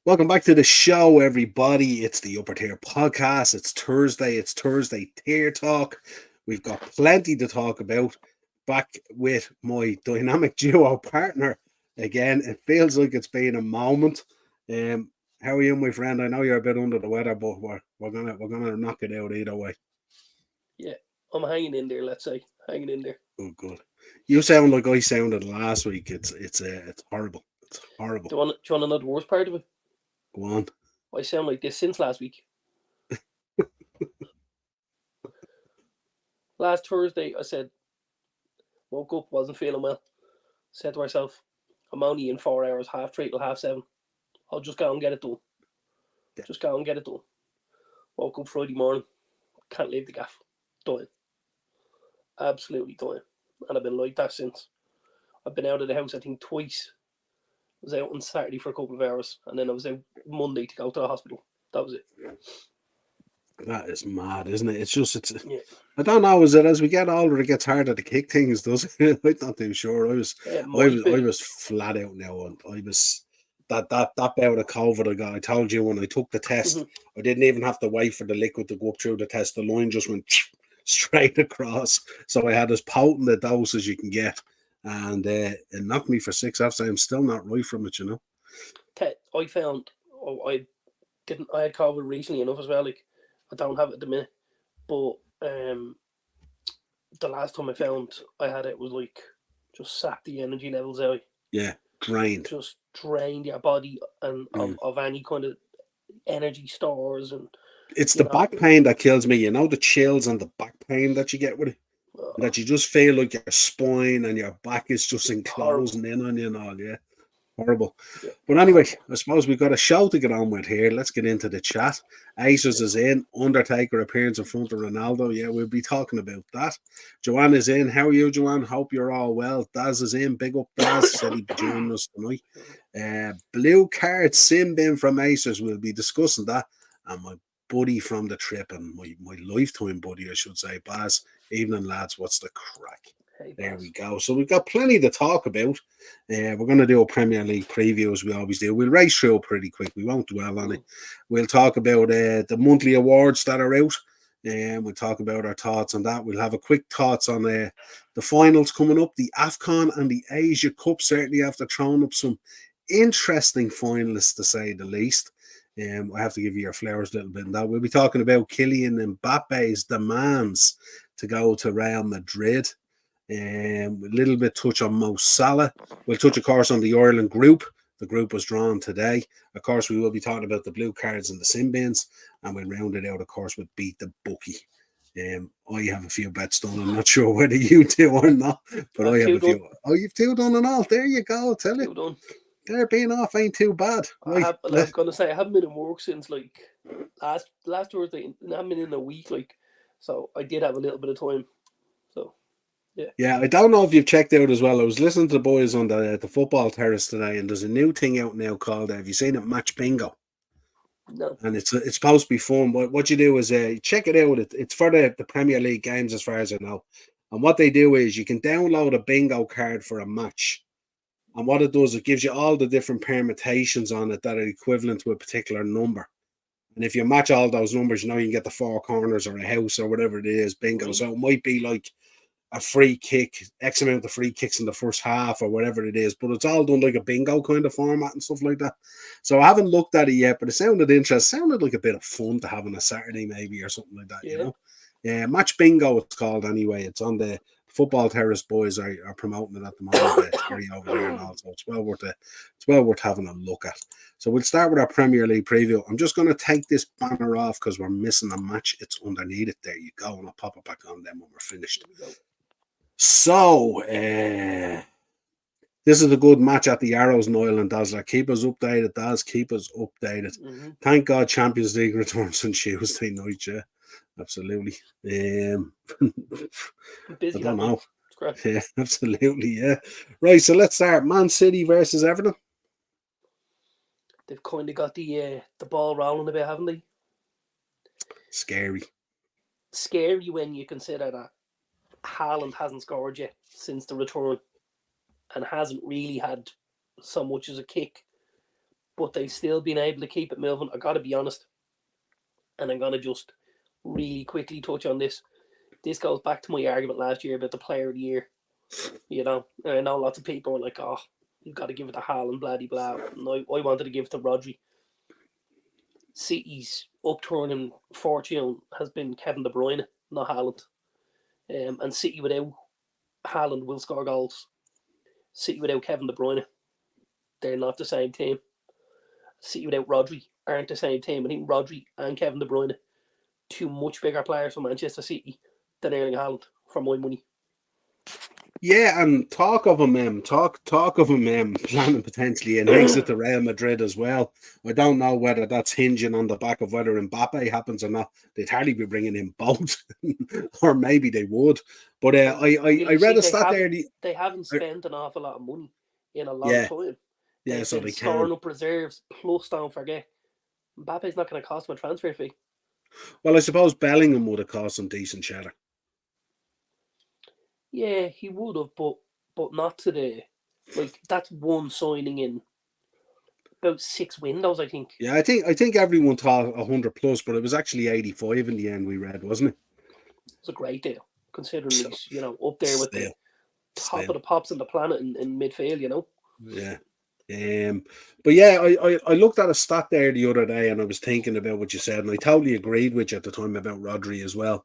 Welcome back to the show, everybody. It's the Upper Tier Podcast. It's Thursday. It's Thursday Tier Talk. We've got plenty to talk about. Back with my dynamic duo partner again. It feels like it's been a moment. Um, how are you, my friend? I know you're a bit under the weather, but we're gonna knock it out either way. Yeah, I'm hanging in there. Let's say hanging in there. Oh, good. You sound like I sounded last week. It's horrible. It's horrible. Do you want to know the worst part of it? Go on. I sound like this since last week. Last Thursday, I said, woke up, wasn't feeling well. Said to myself, I'm only in 4 hours, 3:30 till 7:30. I'll just go and get it done. Yeah. Just go and get it done. Woke up Friday morning, can't leave the gaff. Dying. Absolutely dying. And I've been like that since. I've been out of the house, I think, twice. I was out on Saturday for a couple of hours, and then I was out Monday to go to the hospital. That was it. That is mad, isn't it? It's Yeah. I don't know, is it as we get older it gets harder to kick things, does it? I'm not too sure. It I might was I be. was flat out now, and I was that bout of COVID I got. I told you when I took the test, I didn't even have to wait for the liquid to go up through the test. The line just went straight across. So I had as potent a dose as you can get. And it knocked me for 6 hours. I'm still not right from it, you know. I found I didn't. I had COVID recently enough as well. Like I don't have it at the minute, but the last time I found I had it was like just sapped the energy levels out. Yeah, drained. Just drained your body and Mm. of any kind of energy stores and It's you the know. back pain that kills me. You know the chills and the back pain that you get with it, Uh, that you just feel like your spine and your back is just horrible. enclosing in on you and all. Yeah, horrible. Yeah, But anyway, horrible. I suppose we've got a show to get on with here. Let's get into the chat. Aces Yeah. is in. Undertaker appearance in front of Ronaldo. Yeah, we'll be talking about that. Joanne is in. How are you, Joanne? Hope you're all well. Daz is in. Big up, Daz. Said he'd be joining us tonight. Blue card sin bin from Aces. We'll be discussing that. And my buddy from the trip and my lifetime buddy, I should say, Baz. Evening, lads. What's the crack? Hey, There boss. we go. So we've got plenty to talk about. We're going to do a Premier League preview as we always do. We'll race through it pretty quick. We won't dwell on it. We'll talk about the monthly awards that are out. And we'll talk about our thoughts on that. We'll have a quick thoughts on the finals coming up, the AFCON and the Asia Cup, certainly after throwing up some interesting finalists, to say the least. I have to give you your flowers a little bit on that. We'll be talking about Kylian Mbappe's demands to go to Real Madrid. A little bit touch on Mo Salah. We'll touch, of course, on the Ireland group. The group was drawn today. Of course, we will be talking about the blue cards and the sin bins, and we'll round it out, of course, with Beat the Bookie. I have a few bets done. I'm not sure whether you do or not, but I I've have two a done. few. Oh, you've two done and all. There you go. I'll tell you. Two done. There being off ain't too bad. I Right. have. I was gonna say I haven't been in work since like last Thursday. I haven't been in a week. Like, so I did have a little bit of time. So yeah. Yeah, I don't know if you've checked out as well. I was listening to the boys on the football terrace today, and there's a new thing out now called, have you seen it, Match Bingo? No. And it's supposed to be fun. What you do is check it out. It's for the Premier League games, as far as I know. And what they do is you can download a bingo card for a match. And what it does, it gives you all the different permutations on it that are equivalent to a particular number. And if you match all those numbers, you can get the four corners or a house or whatever it is, bingo. Right. So it might be like a free kick, X amount of free kicks in the first half or whatever it is, but it's all done like a bingo kind of format and stuff like that. So I haven't looked at it yet, but it sounded interesting. Sounded like a bit of fun to have on a Saturday maybe or something like that, Yeah. Yeah, Match Bingo it's called anyway. It's on the Football Terrace boys are promoting it at the moment. Terry over there and all, so it's well worth having a look at. So we'll start with our Premier League preview. I'm just going to take this banner off because we're missing a match. It's underneath it. There you go, and I'll pop it back on then when we're finished. So, this is a good match at the Arrows, Niall and Dazzler. Keep us updated, Daz. Keep us updated. Mm-hmm. Thank God Champions League returns on Tuesday night, yeah. Absolutely. Busy I don't know. It's great. Yeah, absolutely, yeah. Right, so let's start. Man City versus Everton. They've kind of got the ball rolling a bit, haven't they? Scary. Scary when you consider that Haaland hasn't scored yet since the return and hasn't really had so much as a kick but they've still been able to keep it moving. I got to be honest, and I'm going to just really quickly touch on this. This goes back to my argument last year about the player of the year. You know, and I know lots of people were like, oh, you've got to give it to Haaland, blah, blah. And I wanted to give it to Rodri. City's upturning fortune has been Kevin De Bruyne, not Haaland. And City without Haaland will score goals. City without Kevin De Bruyne, they're not the same team. City without Rodri aren't the same team. I think Rodri and Kevin De Bruyne, two much bigger players for Manchester City than Erling Haaland, for my money. Yeah, and talk of him planning potentially an exit to Real Madrid as well. I don't know whether that's hinging on the back of whether Mbappe happens or not. They'd hardly be bringing in both, or maybe they would. But I read a stat there. They haven't spent an awful lot of money in a long Yeah, time. yeah, They've so been they storing can. up reserves. Plus, don't forget, Mbappe's not going to cost them a transfer fee. Well, I suppose Bellingham would have cost some decent cheddar. Yeah, he would have, but not to the that's one signing in about 6 windows, I think. Yeah, I think everyone thought 100 plus, but it was actually 85 in the end. We read, wasn't it? It was a great deal, considering So, he's up there with the top of the pops on the planet in midfield. Yeah. But yeah, I looked at a stat there the other day, and I was thinking about what you said, and I totally agreed with you at the time about Rodri as well.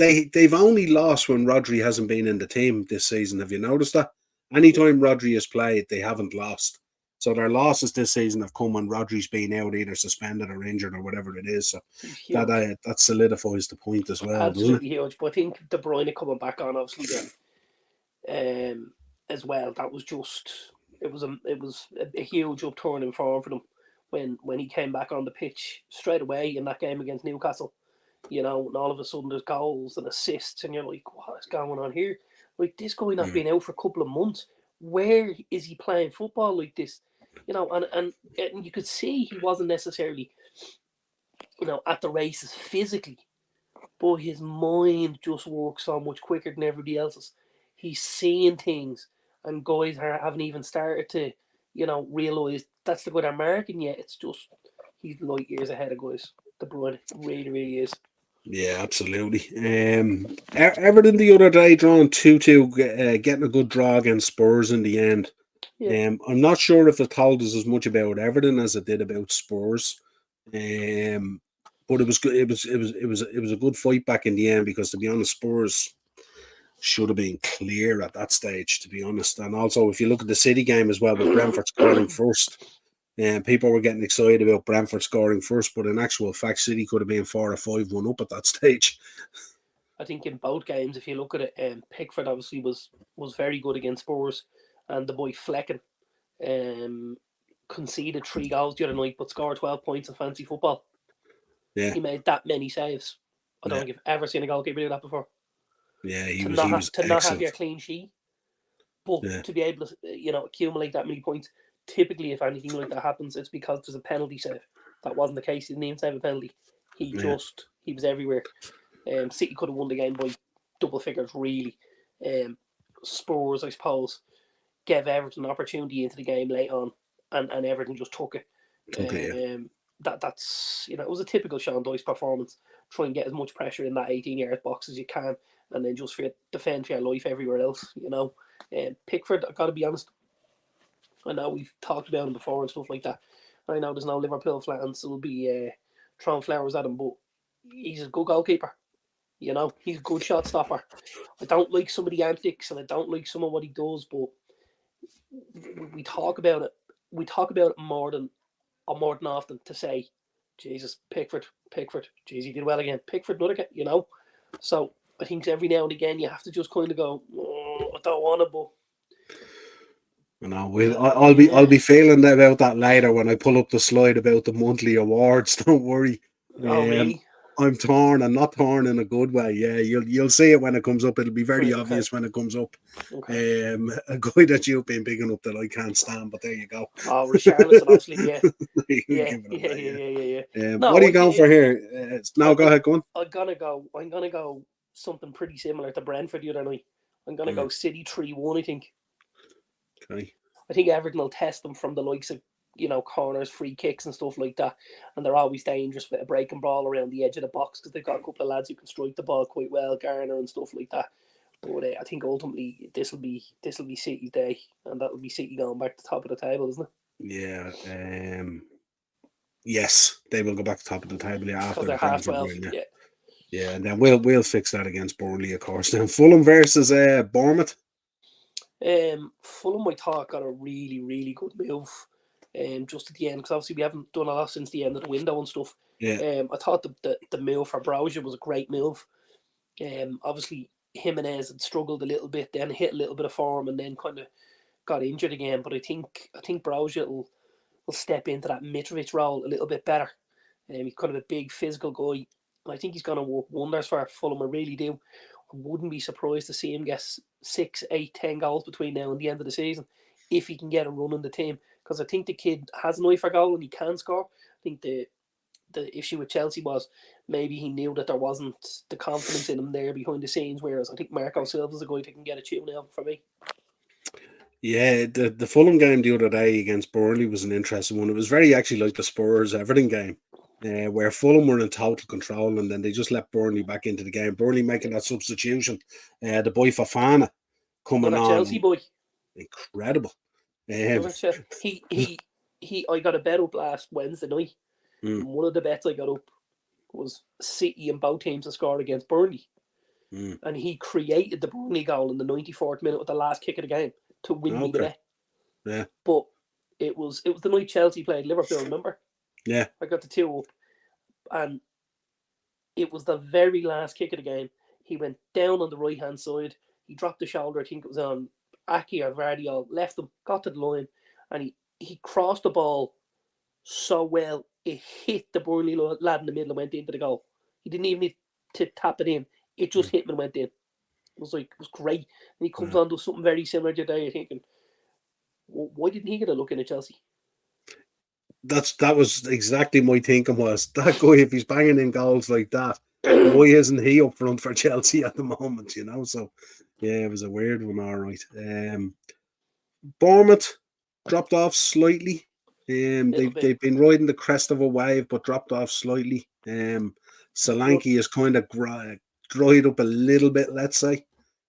They've only lost when Rodri hasn't been in the team this season. Have you noticed that? Anytime Rodri has played, they haven't lost. So their losses this season have come when Rodri's been out, either suspended or injured or whatever it is. So that solidifies the point as well, absolutely doesn't it? huge. But I think De Bruyne coming back on, obviously, as well. That was just it was a huge upturn in form for them when he came back on the pitch straight away in that game against Newcastle. And all of a sudden there's goals and assists, and you're like, what is going on here? Like, this guy not been out for a couple of months. Where is he playing football like this? And you could see he wasn't necessarily, at the races physically, but his mind just works so much quicker than everybody else's. He's seeing things, and guys haven't even started to, realise that's the guy they're marking yet. It's just, he's light years ahead of guys. De Bruyne really, really is. Yeah, absolutely. Everton the other day drawn 2-2, getting a good draw against Spurs in the end. Yeah. I'm not sure if it told us as much about Everton as it did about Spurs. But it was good. It was a good fight back in the end, because, to be honest, Spurs should have been clear at that stage, to be honest. And also, if you look at the City game as well, with Brentford scoring first, people were getting excited about Brentford scoring first, but in actual fact, City could have been 4 or 5-1 up at that stage. I think in both games, if you look at it, Pickford obviously was very good against Spurs, and the boy Flecken conceded 3 goals the other night, but scored 12 points in fantasy football. Yeah, he made that many saves. I don't Yeah. think I've ever seen a goalkeeper do that before. yeah, he To was not excellent. have your clean sheet, but Yeah. to be able to accumulate that many points. Typically, if anything like that happens, it's because there's a penalty save. That wasn't the case. He didn't even save a penalty. He was everywhere. City could have won the game by double figures, really. Spurs, I suppose, gave Everton an opportunity into the game late on, and Everton just took it. That's it was a typical Sean Dyche performance. Try and get as much pressure in that 18-yard box as you can, and then just defend for your life everywhere else. Pickford, I got to be honest, I know we've talked about him before and stuff like that. I know there's no Liverpool fans who will be throwing flowers at him, but he's a good goalkeeper. He's a good shot stopper. I don't like some of the antics, and I don't like some of what he does, but we talk about it. We talk about it more than often to say, Jesus, Pickford, jeez, he did well again. Pickford, not again, So I think every now and again you have to just kind of go, I don't want to, but. I'll be feeling about that later when I pull up the slide about the monthly awards. Don't worry. Oh, really? I'm torn, and not torn in a good way. Yeah, you'll see it when it comes up. It'll be very obvious when it comes up. Okay. A guy that you've been big enough that I can't stand, but there you go. Oh, Richarlison, obviously, yeah. Yeah. No, what are you going for here? No, go ahead, go on. I'm gonna go something pretty similar to Brentford the other night. I'm gonna go City 3-1, I think. Okay. I think Everton will test them from the likes of corners, free kicks and stuff like that. And they're always dangerous with a breaking ball around the edge of the box because they've got a couple of lads who can strike the ball quite well, Garner and stuff like that. But I think ultimately this will be City's day, and that will be City going back to the top of the table, isn't it? Yeah. Yes, they will go back to the top of the table after Because the they're half Brentford 12. win. Yeah. Yeah, and then we'll fix that against Burnley, of course. Then Fulham versus Bournemouth. Fulham, I thought, got a really, really good move. Just at the end, because obviously we haven't done a lot since the end of the window and stuff. Yeah. I thought the move for Browser was a great move. Obviously Jimenez had struggled a little bit, then hit a little bit of form, and then kind of got injured again. But I think Browser will step into that Mitrovic role a little bit better. He's kind of a big physical guy. I think he's going to work wonders for Fulham. I really do. I wouldn't be surprised to see him get 6, 8, 10 goals between now and the end of the season if he can get a run in the team. Because I think the kid has an eye for goal and he can score. I think the issue with Chelsea was maybe he knew that there wasn't the confidence in him there behind the scenes, whereas I think Marco Silva's a guy that can get a tune out for me. Yeah, the Fulham game the other day against Burnley was an interesting one. It was very actually like the Spurs Everton game, where Fulham were in total control and then they just let Burnley back into the game. Burnley making that substitution, the boy Fofana coming Another on, Chelsea boy. incredible. Another He I got a bet up last Wednesday night. And one of the bets I got up was City and both teams to score against Burnley. And he created the Burnley goal in the 94th minute with the last kick of the game to win me the bet. Yeah. But it was the night Chelsea played Liverpool, remember? Yeah. I got the 2 up. And it was the very last kick of the game. He went down on the right-hand side. He dropped the shoulder. I think it was on Aki or Vardy, left him, got to the line, and he crossed the ball so well, it hit the Burnley lad in the middle and went into the goal. He didn't even need to tap it in. It just hit him and went in. It was great. And he comes on to something very similar today. You're thinking, why didn't he get a look in at Chelsea? That was exactly my thinking was that guy, if he's banging in goals like that, why isn't he up front for Chelsea at the moment, So yeah, it was a weird one, all right. Bournemouth dropped off slightly. They've been riding the crest of a wave, but dropped off slightly. Solanke is kind of dried up a little bit, let's say.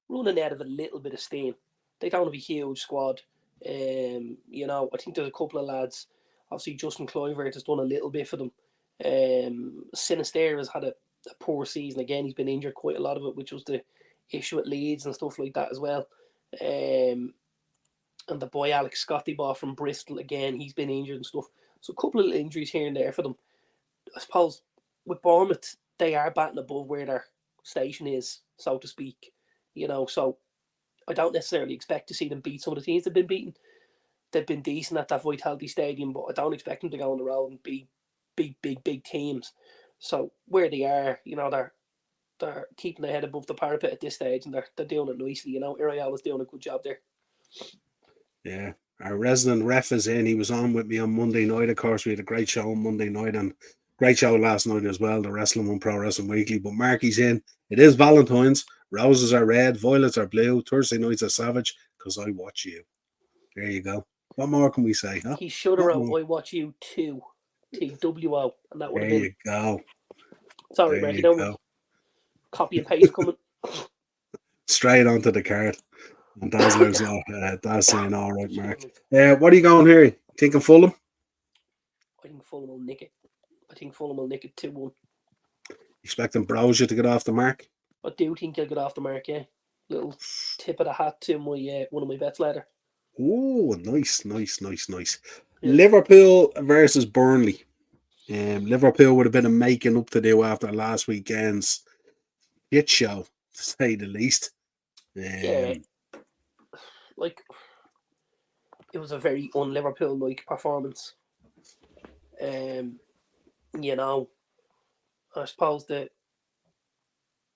Running out of a little bit of steam. They don't have a huge squad. I think there's a couple of lads. Obviously, Justin Kluivert has done a little bit for them. Sinister has had a poor season again. He's been injured quite a lot of it, which was the issue at Leeds and stuff like that as well. And the boy Alex Scotty bought from Bristol again, he's been injured and stuff. So a couple of injuries here and there for them. I suppose with Bournemouth, they are batting above where their station is, so to speak. So I don't necessarily expect to see them beat some of the teams they've been beaten. They've been decent at that Vitality Stadium, but I don't expect them to go on the road and beat big teams. So where they are, they're keeping their head above the parapet at this stage, and they're doing it nicely. Iriel was doing a good job there. Yeah, our resident ref is in. He was on with me on Monday night. Of course, we had a great show on Monday night and great show last night as well, the Wrestling One Pro Wrestling Weekly. But Marky's in. It is Valentine's. Roses are red, violets are blue. Thursday nights are savage because I watch you. There you go. What more can we say? Huh? He should have wrote I watch you too. TWO, and that would have been. There you go. Sorry, Marky, don't copy and paste coming. Straight onto the card. And Dazzler's that's saying all right, Mark. What are you going here? Thinking Fulham? I think Fulham will nick it. I think Fulham will nick it 2-1. Expecting Browser to get off the mark? I do think he'll get off the mark, yeah. Little tip of the hat to my one of my bets later. Oh, nice. Yeah. Liverpool versus Burnley. Liverpool would have been a making up to do after last weekend's hit show, to say the least. Yeah. It was a very un-Liverpool-like performance. I suppose that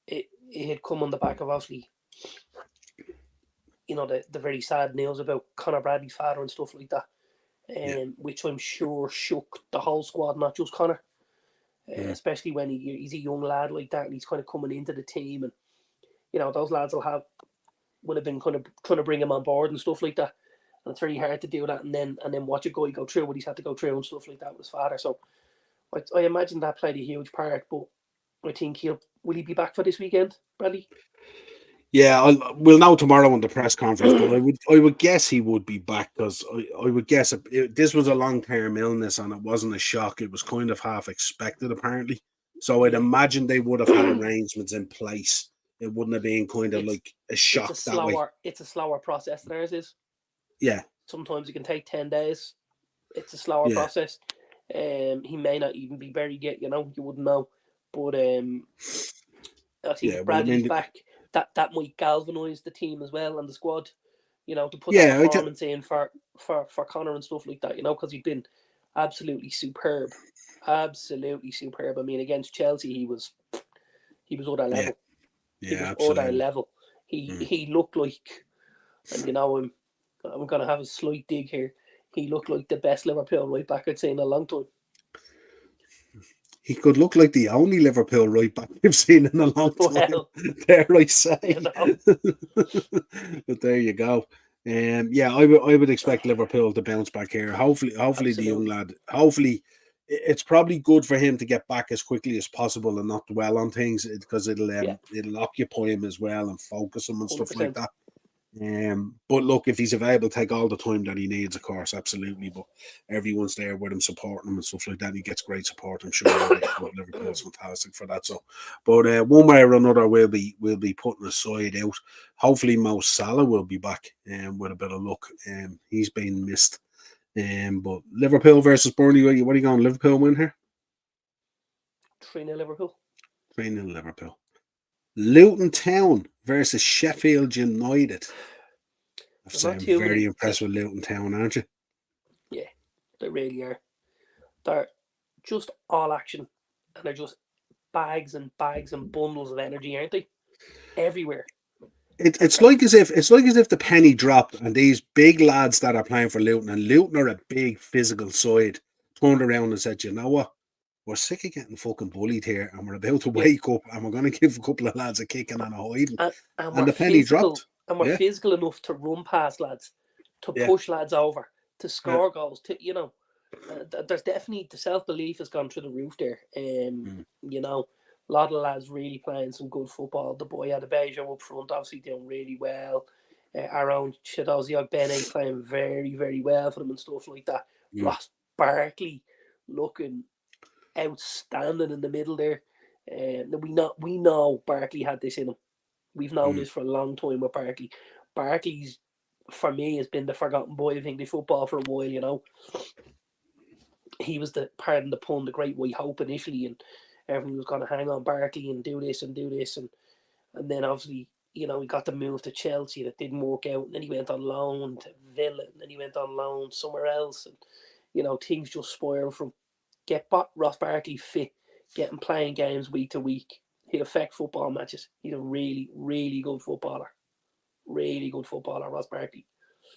it had come on the back of obviously, the very sad news about Conor Bradley's father and stuff like that, which I'm sure shook the whole squad, not just Conor, especially when he's a young lad like that and he's kind of coming into the team, and those lads would have been kind of trying to bring him on board and stuff like that. and it's very hard to do that and then watch a guy go through what he's had to go through and stuff like that with his father. So I imagine that played a huge part. But I think will he be back for this weekend, Bradley? Yeah, we'll know tomorrow on the press conference, but I would guess he would be back because I would guess this was a long-term illness and it wasn't a shock. It was kind of half expected, apparently. So I'd imagine they would have had arrangements in place. It wouldn't have been kind of like a shock that way. It's a slower process. Theirs is. Yeah. Sometimes it can take 10 days. It's a slower process. He may not even be buried yet. You wouldn't know. But I think Bradley's back. That might galvanise the team as well and the squad, to put that performance in for Connor and stuff like that, because he'd been absolutely superb. Absolutely superb. I mean, against Chelsea, he was other level. Yeah, he was absolutely. other level. He looked like, and I'm going to have a slight dig here, he looked like the best Liverpool right back I'd seen in a long time. He could look like the only Liverpool right back we've seen in a long time. Dare I say? But there you go. I would expect Liverpool to bounce back here. Hopefully the young lad. Hopefully, it's probably good for him to get back as quickly as possible and not dwell on things because it'll occupy him as well and focus him and 100%. Stuff like that. But look, if he's available, take all the time that he needs, of course, absolutely. But everyone's there with him, supporting him and stuff like that. He gets great support, I'm sure. Liverpool's fantastic for that. So, but one way or another, we'll be putting a side out. Hopefully, Mo Salah will be back with a bit of luck. He's been missed. But Liverpool versus Burnley, what are you going? Liverpool win here? 3-0 Liverpool. 3-0 Liverpool. Luton Town versus Sheffield United. I'm very impressed with Luton Town, aren't you? Yeah, they really are. They're just all action, and they're just bags and bundles of energy, aren't they? Everywhere. It's like as if the penny dropped, and these big lads that are playing for Luton, and Luton are a big physical side, turned around and said, "You know what? We're sick of getting fucking bullied here, and we're about to wake up, and we're going to give a couple of lads a kicking and a hiding." And the penny dropped. And we're physical enough to run past lads, to push lads over, to score goals. There's definitely the self-belief has gone through the roof there. A lot of lads really playing some good football. The boy Adebayo up front, obviously doing really well. Our own Chiedozie Ogbene playing very, very well for them and stuff like that. Ross Barkley looking outstanding in the middle there. We know Barkley had this in him. We've known this for a long time with Barkley. Barkley's, for me, has been the forgotten boy of English football for a while, He was the, pardon the pun, the great white hope initially, and everyone was going to hang on Barkley and do this. And then obviously, he got the move to Chelsea that didn't work out, and then he went on loan to Villa, and then he went on loan somewhere else, and, things just spiraled from get Ross Barkley fit, get him playing games week to week. He'll affect football matches. He's a really, really good footballer. Really good footballer, Ross Barkley.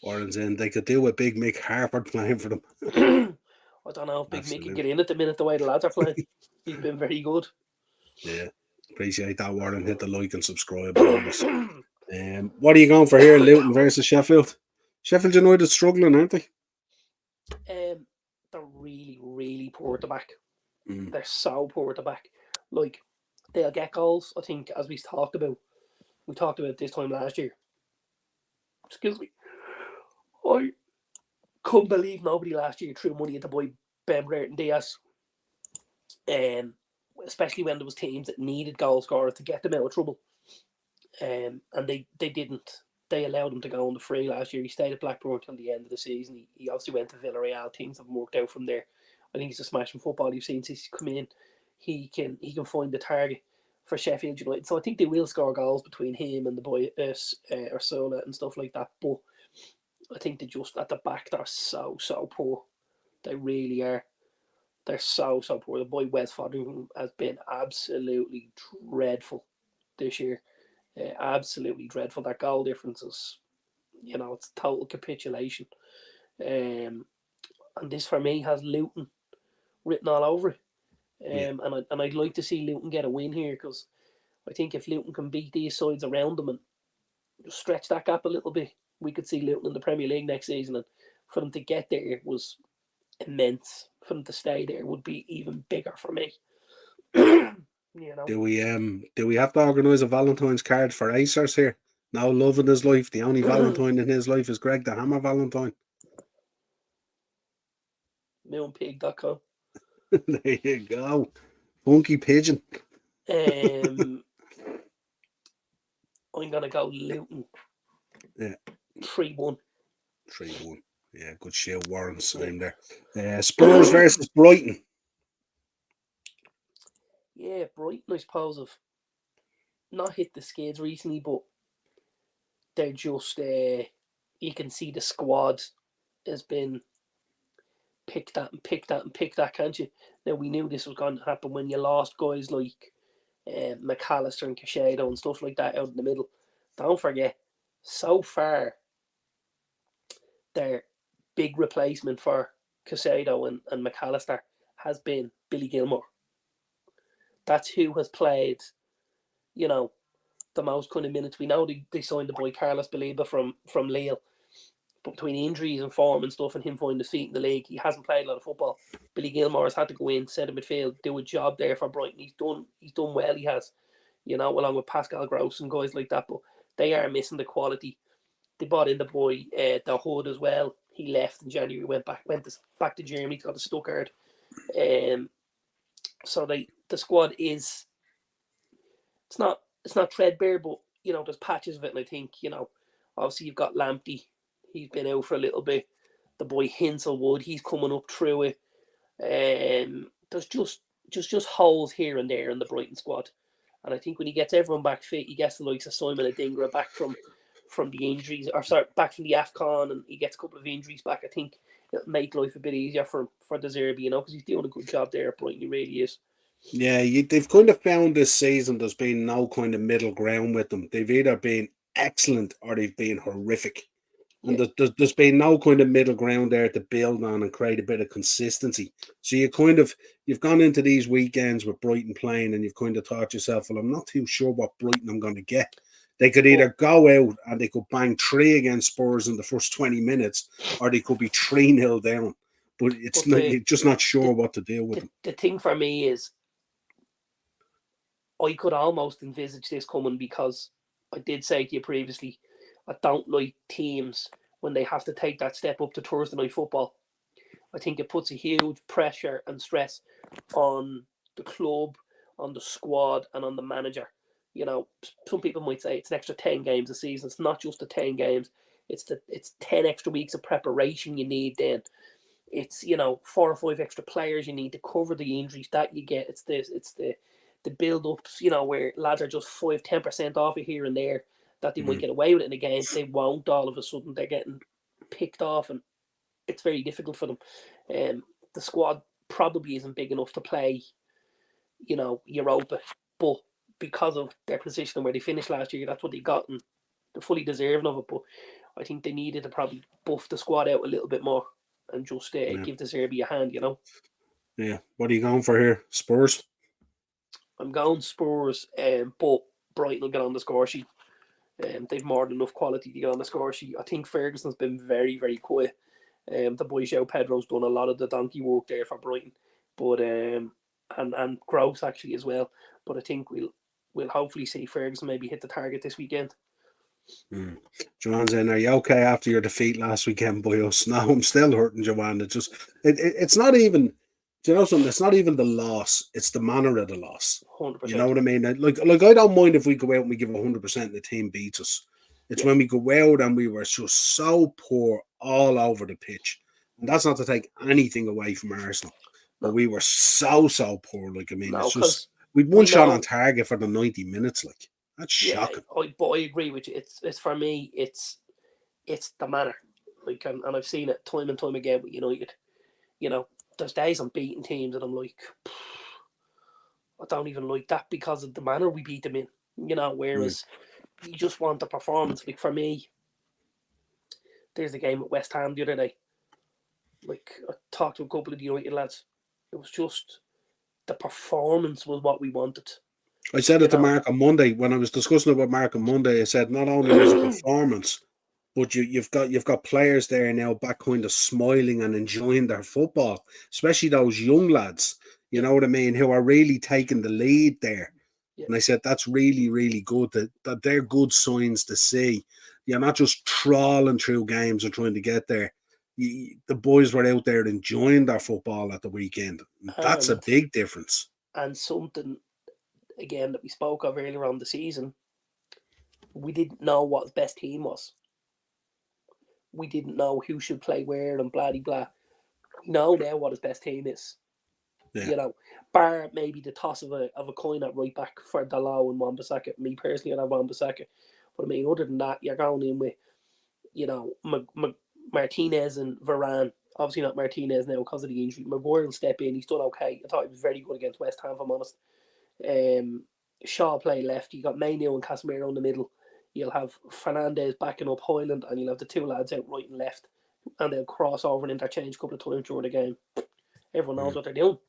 Warren's in. They could do with Big Mick Harford playing for them. I don't know if Big Mick can get in at the minute the way the lads are playing. He's been very good. Yeah. Appreciate that, Warren. Hit the like and subscribe. What are you going for here, Luton versus Sheffield? Sheffield United struggling, aren't they? They're really, really poor at the back. They're so poor at the back. Like, they'll get goals, I think, as we talked about this time last year. Excuse me. I couldn't believe nobody last year threw money into boy Ben Brereton Diaz. Especially when there was teams that needed goal scorers to get them out of trouble. And they didn't. They allowed him to go on the free last year. He stayed at Blackburn until the end of the season. He obviously went to Villarreal. Things have worked out from there. I think he's a smashing football you've seen since he's come in. He can find the target for Sheffield United. So I think they will score goals between him and the boy Ursola and stuff like that. But I think they just at the back they're so poor. They really are. They're so poor. The boy Wes Foderingham has been absolutely dreadful this year. Absolutely dreadful. That goal difference is, it's total capitulation. And this for me has Luton written all over it. And I'd like to see Luton get a win here because I think if Luton can beat these sides around them and just stretch that gap a little bit, we could see Luton in the Premier League next season, and for them to get there was immense. For them to stay there would be even bigger for me. You know. Do we have to organise a Valentine's card for Acers here? No love in his life. The only Valentine in his life is Greg the Hammer Valentine. Moonpig.com. There you go. Funky pigeon. I'm gonna go Luton. Yeah. 3-1. 3-1. Yeah, good shout, Warren. Same there. Spurs versus Brighton. Yeah, Brighton, I suppose, have not hit the skids recently, but they're just, you can see the squad has been picked at, can't you? Now, we knew this was going to happen when you lost guys like McAllister and Caicedo and stuff like that out in the middle. Don't forget, so far, their big replacement for Caicedo and McAllister has been Billy Gilmour. That's who has played, you know, the most kind of minutes. We know they signed the boy Carlos Baliba from Lille, but between injuries and form and stuff and him finding his feet in the league, he hasn't played a lot of football. Billy Gilmour has had to go in, centre midfield, do a job there for Brighton. He's done well, he has, you know, along with Pascal Gross and guys like that, but they are missing the quality. They bought in the boy, the Hood as well. He left in January, went back to Germany, got to Stuttgart. So the squad is, it's not threadbare, but you know, there's patches of it, and I think, you know, obviously you've got Lamptey, he's been out for a little bit. The boy Hinselwood, he's coming up through it. There's just holes here and there in the Brighton squad, and I think when he gets everyone back fit, he gets the likes of Simon Adingra back from the injuries, back from the AFCON, and he gets a couple of injuries back. I think it'll make life a bit easier for De Zerbi, you know, because he's doing a good job there at Brighton. He really is. Yeah, they've kind of found this season there's been no kind of middle ground with them. They've either been excellent or they've been horrific. And there's been no kind of middle ground there to build on and create a bit of consistency. So you've gone into these weekends with Brighton playing and you've kind of thought yourself, well, I'm not too sure what Brighton I'm going to get. They could either go out and they could bang 3 against Spurs in the first 20 minutes, or they could be 3-0 down. But you're just not sure what to deal with them. The thing for me is, I could almost envisage this coming, because I did say to you previously, I don't like teams when they have to take that step up to Thursday night football. I think it puts a huge pressure and stress on the club, on the squad, and on the manager. You know, some people might say it's an extra 10 games a season. It's not just the 10 games. It's 10 extra weeks of preparation you need then. It's, you know, 4 or 5 extra players you need to cover the injuries that you get. It's the build-ups, you know, where lads are just 5-10% off it here and there, that they might get away with it in a game. They won't all of a sudden. They're getting picked off, and it's very difficult for them. The squad probably isn't big enough to play, you know, Europa, but because of their position and where they finished last year, that's what they got, and they're fully deserving of it. But I think they needed to probably buff the squad out a little bit more and just give De Zerbi a hand, you know. Yeah. What are you going for here? Spurs? I'm going Spurs, but Brighton will get on the score sheet. They've more than enough quality to get on the score sheet. I think Ferguson's been very, very quiet. The boy João Pedro's done a lot of the donkey work there for Brighton, but and Gross actually as well. But I think we'll hopefully see Ferguson maybe hit the target this weekend. Joanne's in, are you okay after your defeat last weekend by us? No, I'm still hurting, Joanne. It's not even, do you know something? It's not even the loss, it's the manner of the loss. 100%. You know what I mean? Like I don't mind if we go out and we give 100% and the team beats us. It's when we go out and we were just so poor all over the pitch. And that's not to take anything away from Arsenal. But we were so poor. Like, I mean, it's just, we'd one shot on target for the 90 minutes. Like, that's shocking. But I agree with you. It's for me, it's the manner. Like, and I've seen it time and time again with United. You know, there's days I'm beating teams and I'm like, I don't even like that because of the manner we beat them in. You know, whereas you just want the performance. Like, for me, there's the game at West Ham the other day. Like, I talked to a couple of the United lads. It was just the performance was what we wanted. I said it to Mark on Monday when I was discussing it with Mark on Monday. I said not only was it performance, But you've got players there now back kind of smiling and enjoying their football, especially those young lads, you know what I mean, who are really taking the lead there. Yeah. And I said that's really, really good. That they're good signs to see. You're not just trawling through games and trying to get there. The boys were out there enjoying their football at the weekend. That's a big difference. And something, again, that we spoke of earlier on the season, we didn't know what his best team was. We didn't know who should play where and blah, blah. We know now what his best team is. Yeah. You know, bar maybe the toss of a coin at right back for Dalot and Wan-Bissaka. Me personally, I'd have Wan-Bissaka. But I mean, other than that, you're going in with, you know, Martinez and Varane. Obviously not Martinez now because of the injury. Maguire will step in. He's done okay. I thought he was very good against West Ham, if I'm honest. Shaw play left. You got Mainu and Casemiro in the middle. You'll have Fernandez backing up Hoyland, and you'll have the two lads out right and left, and they'll cross over and interchange a couple of times during the game. Everyone knows what they're doing.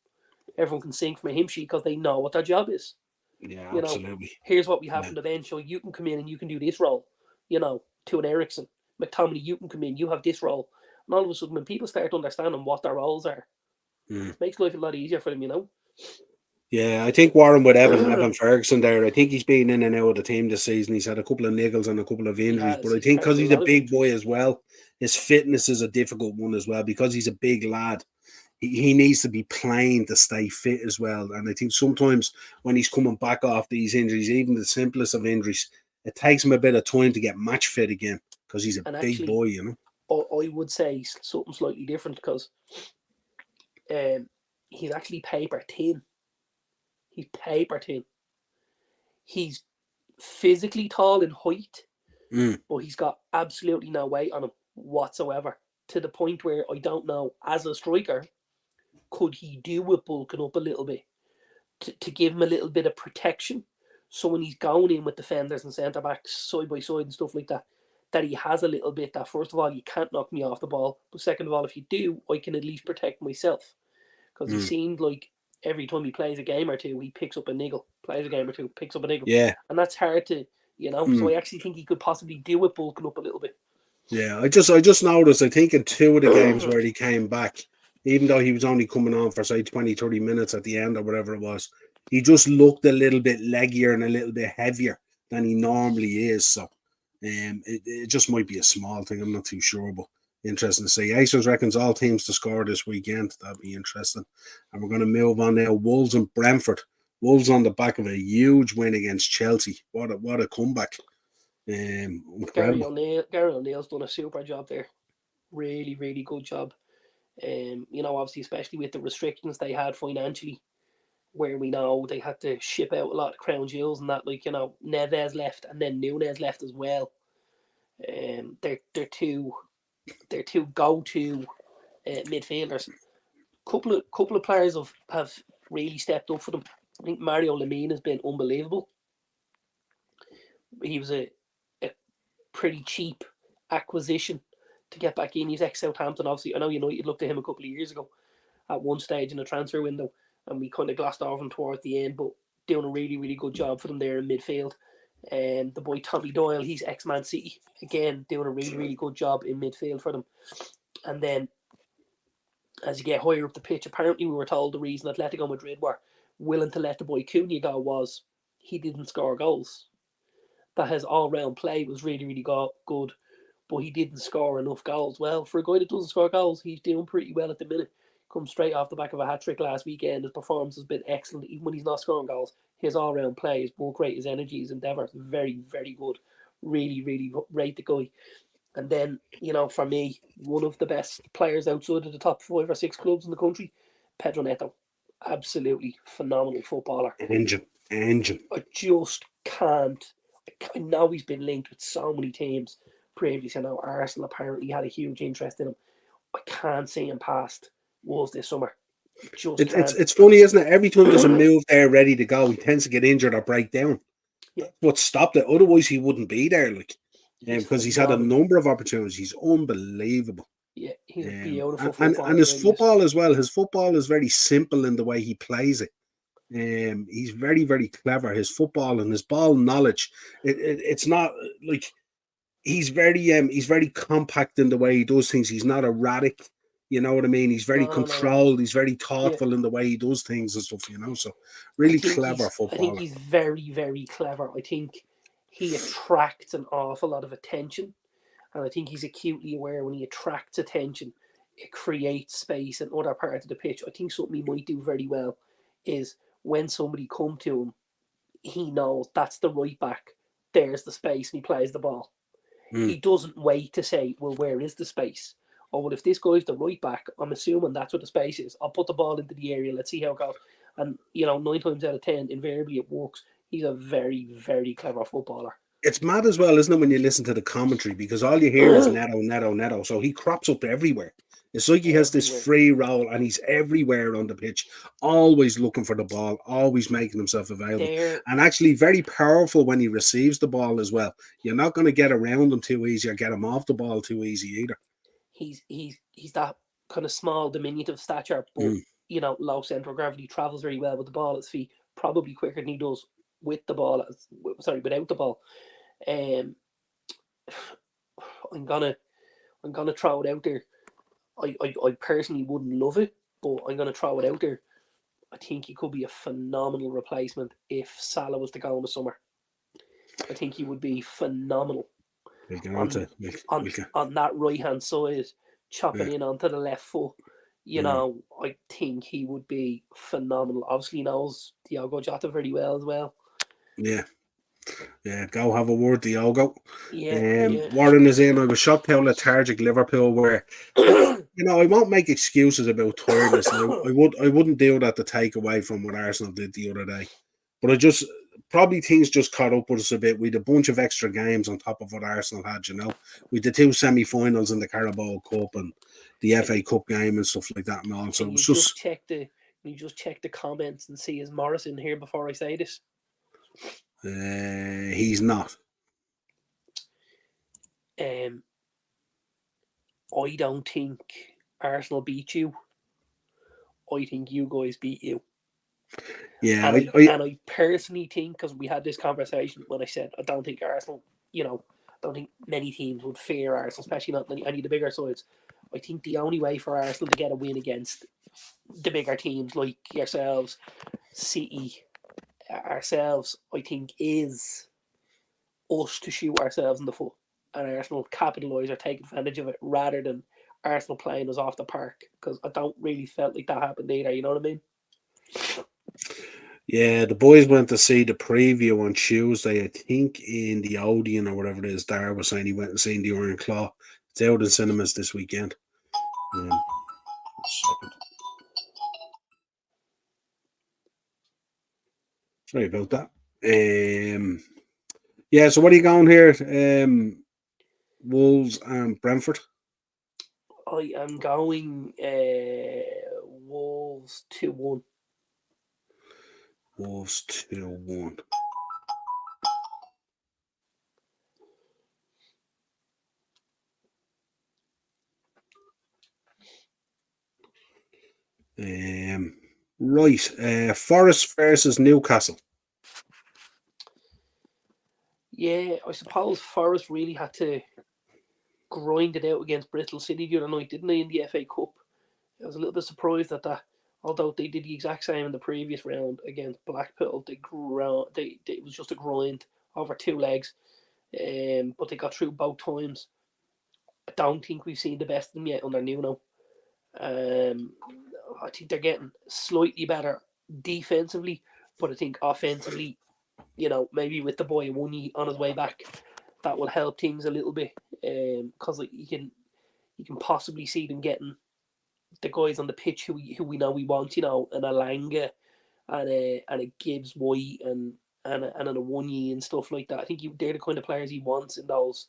Everyone can sing from a hymn sheet because they know what their job is. Yeah, you absolutely. Know, here's what we have from the bench, so you can come in and you can do this role. You know, to an Ericsson, McTominay, you can come in, you have this role. And all of a sudden, when people start understanding what their roles are, it makes life a lot easier for them, you know. Yeah, I think Warren with Evan Ferguson there, I think he's been in and out of the team this season. He's had a couple of niggles and a couple of injuries, but I think because he's a big boy as well, his fitness is a difficult one as well because he's a big lad. He needs to be playing to stay fit as well. And I think sometimes when he's coming back off these injuries, even the simplest of injuries, it takes him a bit of time to get match fit again because he's a big boy, you know. I would say something slightly different because he's actually paper thin. He's paper thin. He's physically tall in height, but he's got absolutely no weight on him whatsoever. To the point where I don't know, as a striker, could he do with bulking up a little bit to give him a little bit of protection? So when he's going in with defenders and centre backs side by side and stuff like that, that he has a little bit that, first of all, you can't knock me off the ball, but second of all, if you do, I can at least protect myself. Because he seemed like every time he plays a game or two, he picks up a niggle. Plays a game or two, picks up a niggle. Yeah. And that's hard to, you know. So I actually think he could possibly do with bulking up a little bit. Yeah, I just noticed, I think in two of the games where he came back, even though he was only coming on for, say, 20, 30 minutes at the end or whatever it was, he just looked a little bit leggier and a little bit heavier than he normally is. So it just might be a small thing. I'm not too sure, but interesting to see. Acers reckons all teams to score this weekend. That'd be interesting. And we're going to move on now. Wolves and Brentford. Wolves on the back of a huge win against Chelsea. What a comeback. Gary O'Neill's done a super job there. Really, really good job. You know, obviously, especially with the restrictions they had financially, where we know they had to ship out a lot of crown jewels and that, like, you know, Neves left and then Nunez left as well. They're two go-to midfielders. Couple of players have really stepped up for them. I think Mario Lemina has been unbelievable. He was a pretty cheap acquisition to get back in. He's ex-Southampton, obviously. I know United looked at him a couple of years ago at one stage in the transfer window, and we kind of glossed over him towards the end, but doing a really, really good job for them there in midfield. And the boy Tommy Doyle, he's ex-Man City, again, doing a really, really good job in midfield for them. And then, as you get higher up the pitch, apparently we were told the reason Atletico Madrid were willing to let the boy Cunha go was he didn't score goals. That his all-round play was really, really good, but he didn't score enough goals. Well, for a guy that doesn't score goals, he's doing pretty well at the minute. Comes straight off the back of a hat-trick last weekend. His performance has been excellent. Even when he's not scoring goals, his all-round play, his work rate, his energy, his endeavour, very, very good. Really, really rate the guy. And then, you know, for me, one of the best players outside of the top 5 or 6 clubs in the country, Pedro Neto. Absolutely phenomenal footballer. Engine. I just can't. I know he's been linked with so many teams previously. I know Arsenal apparently had a huge interest in him. I can't see him past Wolves this summer. It's funny, isn't it? Every time there's a move there ready to go, he tends to get injured or break down. Yeah. That's what stopped it. Otherwise, he wouldn't be there, like, because he's had a number of opportunities. He's unbelievable. Yeah, he's a beautiful footballer. And his football as well. His football is very simple in the way he plays it. He's very, very clever. His football and his ball knowledge. It's not like he's very compact in the way he does things. He's not erratic. You know what I mean? He's very No. controlled. He's very Yeah. thoughtful in the way he does things and stuff. So really clever I think footballer. he's very, very clever. I think he attracts an awful lot of attention, and I think he's acutely aware when he attracts attention, it creates space in other parts of the pitch. I think something he might do very well is when somebody come to him, he knows that's the right back. There's the space, and he plays the ball. He doesn't wait to say, well, where is the space? Or, well, if this guy's the right back, I'm assuming that's what the space is. I'll put the ball into the area. Let's see how it goes. And, 9 times out of 10, invariably it works. He's a very, very clever footballer. It's mad as well, isn't it, when you listen to the commentary? Because all you hear is Neto, Neto, Neto. So he crops up everywhere. It's like he has this free role and he's everywhere on the pitch, always looking for the ball, always making himself available. And actually very powerful when he receives the ball as well. You're not going to get around him too easy or get him off the ball too easy either. He's that kind of small, diminutive stature, but, low central gravity, travels very well with the ball at his feet, probably quicker than he does with the ball. Without the ball. I'm gonna throw it out there. I personally wouldn't love it, but I'm gonna throw it out there. I think he could be a phenomenal replacement if Salah was to go in the summer. I think he would be phenomenal on that right hand side, chopping in onto the left foot. I think he would be phenomenal. Obviously, he knows Diogo Jota very well as well. Yeah, go have a word, Diogo. Yeah. Warren is in. I was shocked how lethargic Liverpool were. I won't make excuses about tiredness. I wouldn't do that to take away from what Arsenal did the other day. But I just probably things just caught up with us a bit. We had a bunch of extra games on top of what Arsenal had. We did 2 semi-finals in the Carabao Cup and the FA Cup game and stuff like that. And all. So it was just check the comments and see is Morris in here before I say this. He's not. I don't think Arsenal beat you. I think you guys beat you. Yeah, and I personally think, because we had this conversation when I said I don't think Arsenal, I don't think many teams would fear Arsenal, especially not any of the bigger sides. I think the only way for Arsenal to get a win against the bigger teams like yourselves, City, ourselves, I think, is us to shoot ourselves in the foot, and Arsenal capitalise or take advantage of it rather than Arsenal playing us off the park, because I don't really felt like that happened either. You know what I mean? Yeah, the boys went to see the preview on Tuesday, I think in the Odeon or whatever it is. Dar was saying he went and seen the Iron Claw. It's out in cinemas this weekend. Sorry about that. Yeah, so what are you going here? Wolves and Brentford? I am going Wolves 2-1. Wolves 2-1. Right. Forest versus Newcastle. Yeah, I suppose Forest really had to grind it out against Bristol City the other night, didn't they, in the FA Cup? I was a little bit surprised at that. Although they did the exact same in the previous round against Blackpool, it was just a grind over 2 legs, but they got through both times. I don't think we've seen the best of them yet under Nuno. I think they're getting slightly better defensively, but I think offensively, maybe with the boy Wunyi on his way back, that will help things a little bit. Because you can possibly see them getting the guys on the pitch who we know we want, an Alanga and a Gibbs White and a Wunyi and stuff like that. I think they're the kind of players he wants in those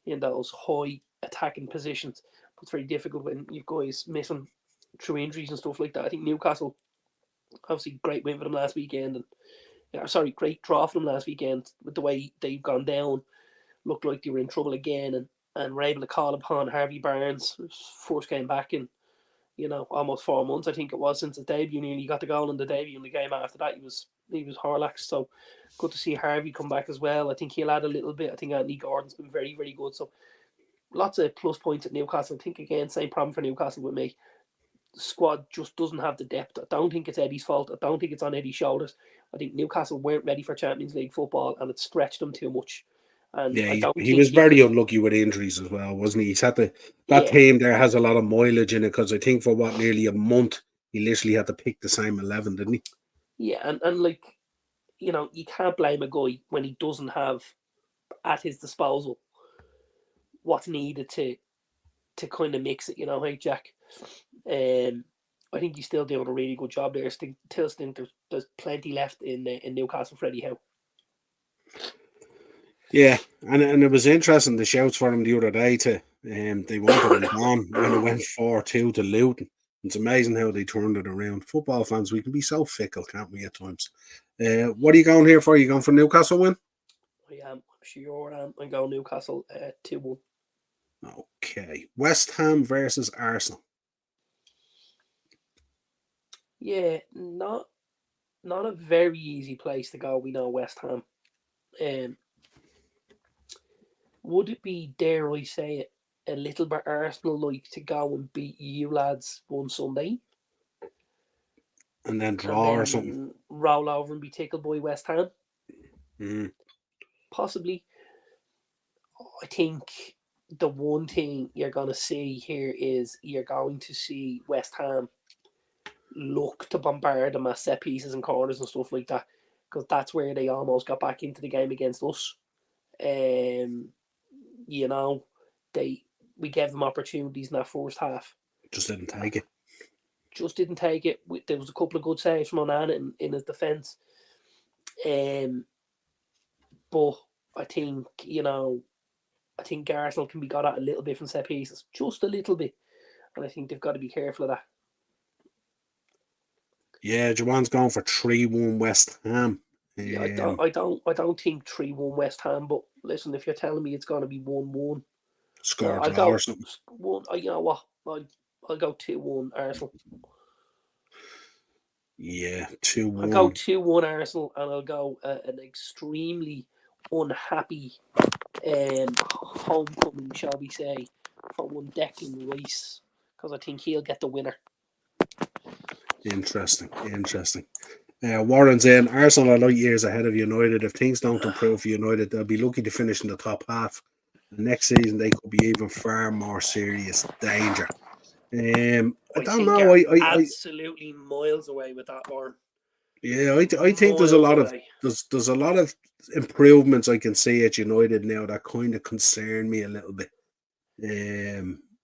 high attacking positions. But it's very difficult when you've guys missing through injuries and stuff like that. I think Newcastle, obviously, great win for them last weekend, and great draw for them last weekend. With the way they've gone down, looked like they were in trouble again, and were able to call upon Harvey Barnes, first game back in almost 4 months, I think it was, since his debut. Nearly got the goal in the debut. In the game after that, he was Horlax. So good to see Harvey come back as well. I think he'll add a little bit. I think Anthony Gordon's been very, very good. So lots of plus points at Newcastle. I think, again, same problem for Newcastle with me. The squad just doesn't have the depth. I don't think it's Eddie's fault. I don't think it's on Eddie's shoulders. I think Newcastle weren't ready for Champions League football, and it stretched them too much. And Yeah, I don't he think was very unlucky with injuries as well, wasn't he? He's had that team there has a lot of mileage in it, because I think for nearly a month he literally had to pick the same 11, didn't he? Yeah, and like, you can't blame a guy when he doesn't have at his disposal what's needed to kind of mix it. Hey, Jack. I think he's still doing a really good job there. Still think there's plenty left in Newcastle for Eddie Howe. Yeah, and it was interesting, the shouts for him the other day they wanted him gone when it went 4-2 to Luton. It's amazing how they turned it around. Football fans, we can be so fickle, can't we, at times? What are you going here for? Are you going for Newcastle win? I am. I'm sure I'm going Newcastle 2-1. Okay. West Ham versus Arsenal. Yeah, not a very easy place to go. We know West Ham. Would it be, dare I say it, a little bit Arsenal-like to go and beat you lads one Sunday? And then draw or something? Roll over and be tickled by West Ham? Possibly. I think the one thing you're going to see here is you're going to see West Ham look to bombard them at set pieces and corners and stuff like that, because that's where they almost got back into the game against us. We gave them opportunities in that first half. Just didn't take it. There was a couple of good saves from Onana in his defence. But I think, Arsenal can be got at a little bit from set pieces. Just a little bit. And I think they've got to be careful of that. Yeah, Jawan's going for 3-1 West Ham. Yeah, I don't think 3-1 West Ham, but listen, if you're telling me it's going to be 1-1, score draw or something. You know what? I'll go 2-1 Arsenal. Yeah, 2-1. I'll go 2-1 Arsenal, and I'll go an extremely unhappy homecoming, shall we say, for one Declan Rice, because I think he'll get the winner. Interesting. Warren's in. Arsenal are light years ahead of United. If things don't improve for United, they'll be lucky to finish in the top half. And next season, they could be even far more serious danger. I don't know. Absolutely miles away with that, Warren. Yeah, I think there's a lot of improvements I can see at United now that kind of concern me a little bit.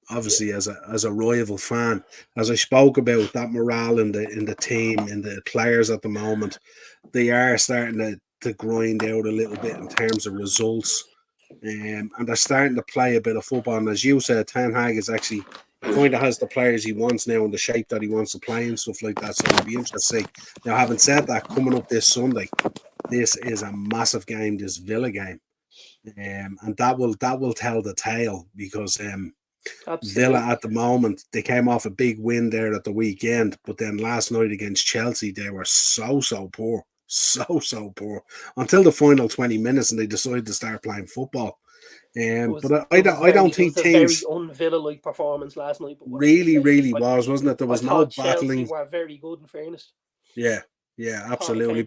Obviously, as a rival fan, as I spoke about, that morale in the team, in the players at the moment, they are starting to grind out a little bit in terms of results, and they're starting to play a bit of football. And as you said, Ten Hag is actually kind of has the players he wants now in the shape that he wants to play and stuff like that. So it'll be interesting. Now, having said that, coming up this Sunday, this is a massive game, this Villa game, and that will tell the tale, because Villa at the moment, they came off a big win there at the weekend, but then last night against Chelsea, they were so poor, so poor until the final 20 minutes, and they decided to start playing football. But I don't think teams. It was a very un-Villa-like performance last night. But really wasn't it? There was no battling. Chelsea were very good, in fairness. Yeah, absolutely.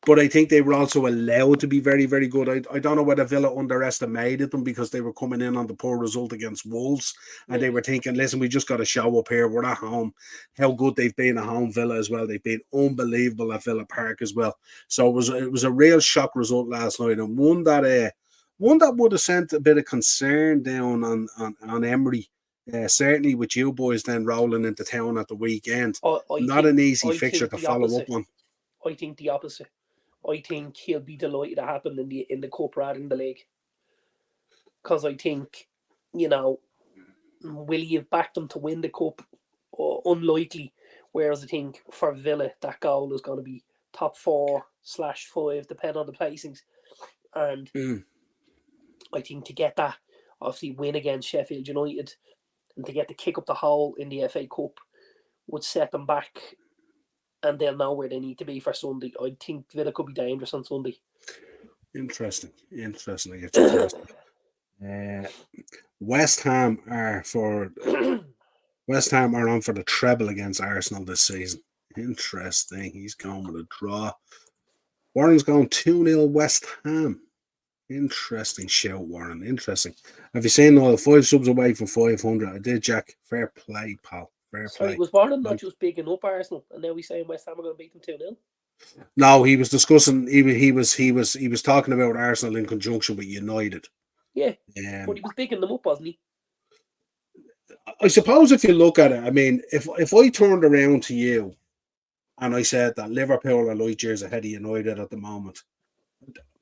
But I think they were also allowed to be very, very good. I don't know whether Villa underestimated them, because they were coming in on the poor result against Wolves, and they were thinking, listen, we just got to show up here. We're at home. How good they've been at home, Villa, as well. They've been unbelievable at Villa Park as well. So it was a real shock result last night, and one that would have sent a bit of concern down on Emery. Certainly with you boys then rolling into town at the weekend. Not an easy fixture to follow up on. I think the opposite. I think he'll be delighted to happen in the cup rather than the league. Because I think, will he have backed them to win the cup? Unlikely. Whereas I think for Villa, that goal is going to be top 4/5, depending on the placings. And I think to get that, obviously win against Sheffield United, and to get the kick up the hole in the FA Cup would set them back, and they'll know where they need to be for Sunday. I think Villa could be dangerous on Sunday. Interesting. I get your thoughts. West Ham are on for the treble against Arsenal this season. Interesting. He's going with a draw. Warren's going 2-0 West Ham. Interesting shout, Warren. Interesting. Have you seen all 5 subs away from 500? I did, Jack. Fair play, pal. Fair play. Sorry, was Warren not just bigging up Arsenal, and now he's saying West Ham are going to beat them 2-0? No, he was discussing. He was talking about Arsenal in conjunction with United. Yeah, but he was bigging them up, wasn't he? I suppose if you look at it, I mean, if I turned around to you and I said that Liverpool are light years ahead of United at the moment,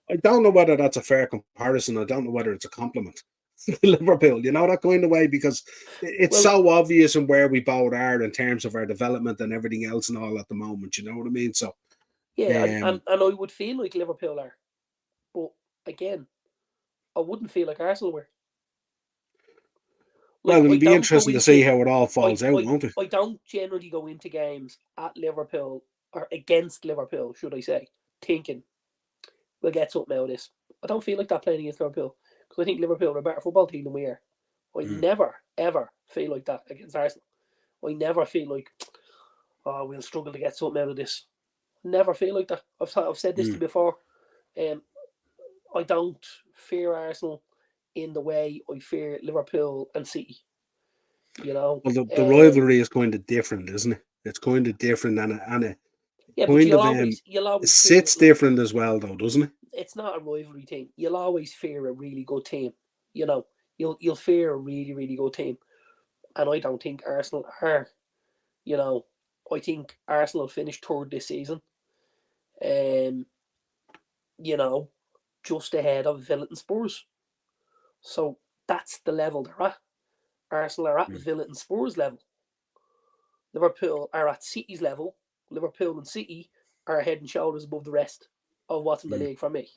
I don't know whether that's a fair comparison. I don't know whether it's a compliment to Liverpool, that kind of way, because it's so obvious in where we both are in terms of our development and everything else and all at the moment. You know what I mean? So yeah, and I would feel like Liverpool are, but again, I wouldn't feel like Arsenal were. Well, it'll be interesting to see how it all falls out, won't it? I don't generally go into games at Liverpool or against Liverpool, should I say, thinking we'll get something out of this. I don't feel like that playing against Liverpool, because I think Liverpool are a better football team than we are. I never, ever feel like that against Arsenal. I never feel like, we'll struggle to get something out of this. Never feel like that. I've said this to you before. I don't fear Arsenal in the way I fear Liverpool and City. Well, the rivalry is kind of different, isn't it? It's kind of different, and it but you'll always sits different as well, though, doesn't it? It's not a rivalry thing. You'll always fear a really good team. You'll fear a really, really good team, and I don't think Arsenal are. I think Arsenal finished third this season. Just ahead of Villa and Spurs. So that's the level they're at. Arsenal are at Villa and Spurs level. Liverpool are at City's level. Liverpool and City are head and shoulders above the rest of what's in the league for me.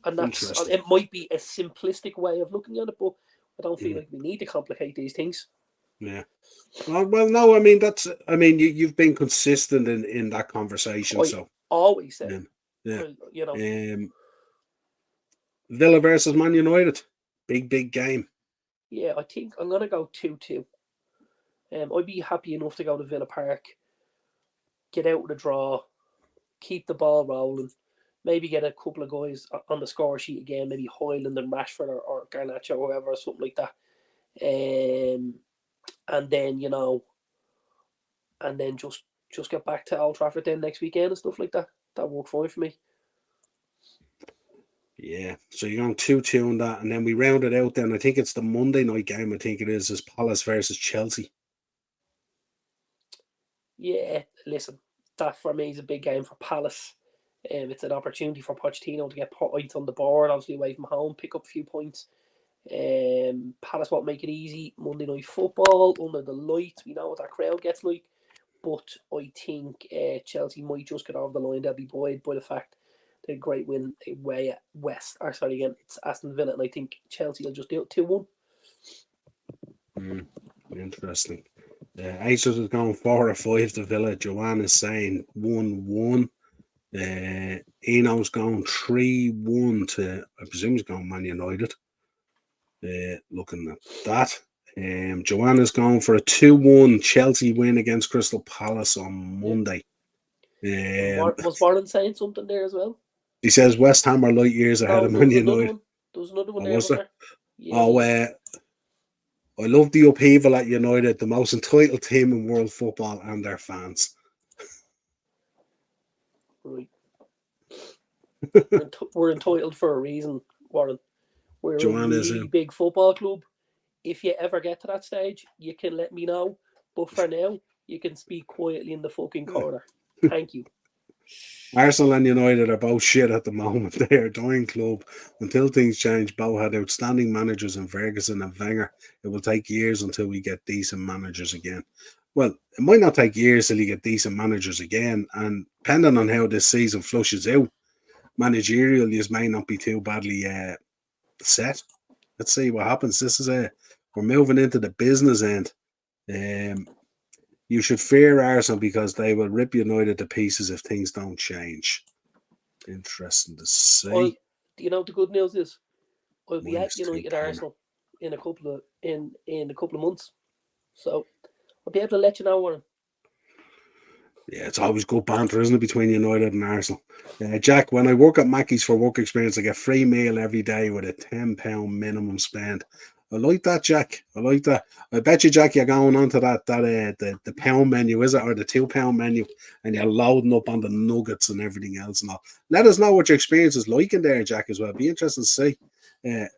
And it might be a simplistic way of looking at it, but I don't feel like we need to complicate these things. Yeah. Well, no, I mean, you've been consistent in that conversation. So always said, Villa versus Man United, big game. Yeah, I think I'm gonna go 2-2. I'd be happy enough to go to Villa Park, get out with a draw, keep the ball rolling, maybe get a couple of guys on the score sheet again, maybe Hoyland and Rashford or Garnacho or whoever, or something like that. And then just get back to Old Trafford then next weekend and stuff like that. That worked fine for me. Yeah, so you're going 2-2 on that, and then we round it out then. I think it's the Monday night game, I think it is Palace versus Chelsea. Yeah, listen, that for me is a big game for Palace. It's an opportunity for Pochettino to get points on the board, obviously away from home, pick up a few points. Palace won't make it easy. Monday night football, under the lights, we know what that crowd gets like. But I think Chelsea might just get over the line. They'll be buoyed by the fact they had a great win away at it's Aston Villa, and I think Chelsea will just do it 2-1. Interesting. Aces is going 4 or 5 to Villa. Joanne is saying 1-1. Eno's going 3-1 to, I presume he's going Man United. Looking at that. Joanna's going for a 2-1 Chelsea win against Crystal Palace on Monday. Was Warren saying something there as well? He says West Ham are light years ahead of Man United. There was another one there. Was there? Yeah. I love the upheaval at United, the most entitled team in world football, and their fans. Right. We're entitled for a reason, Warren. We're a really big football club. If you ever get to that stage, you can let me know. But for now, you can speak quietly in the fucking corner. Thank you. Arsenal and United are both shit at the moment. They are a dying club. Until things change, both had outstanding managers in Ferguson and Wenger. It will take years until we get decent managers again. Well, it might not take years till you get decent managers again. And depending on how this season flushes out, managerial use may not be too badly set. Let's see what happens. This is a we're moving into the business end. You should fear Arsenal because they will rip United to pieces if things don't change. Interesting to see. Well, you know the good news is I'll be Minus at United 2 Arsenal in a couple of months, so I'll be able to let you know, Warren. Yeah, it's always good banter, isn't it, between United and Arsenal? Jack, when I work at Mackey's for work experience, I get free meal every day with a £10 minimum spend. I like that, Jack. I like that. I bet you, Jack, you're going on to the pound menu, is it, or the £2 menu, and you're loading up on the nuggets and everything else and all. Let us know what your experience is like in there, Jack, as well. Be interesting to see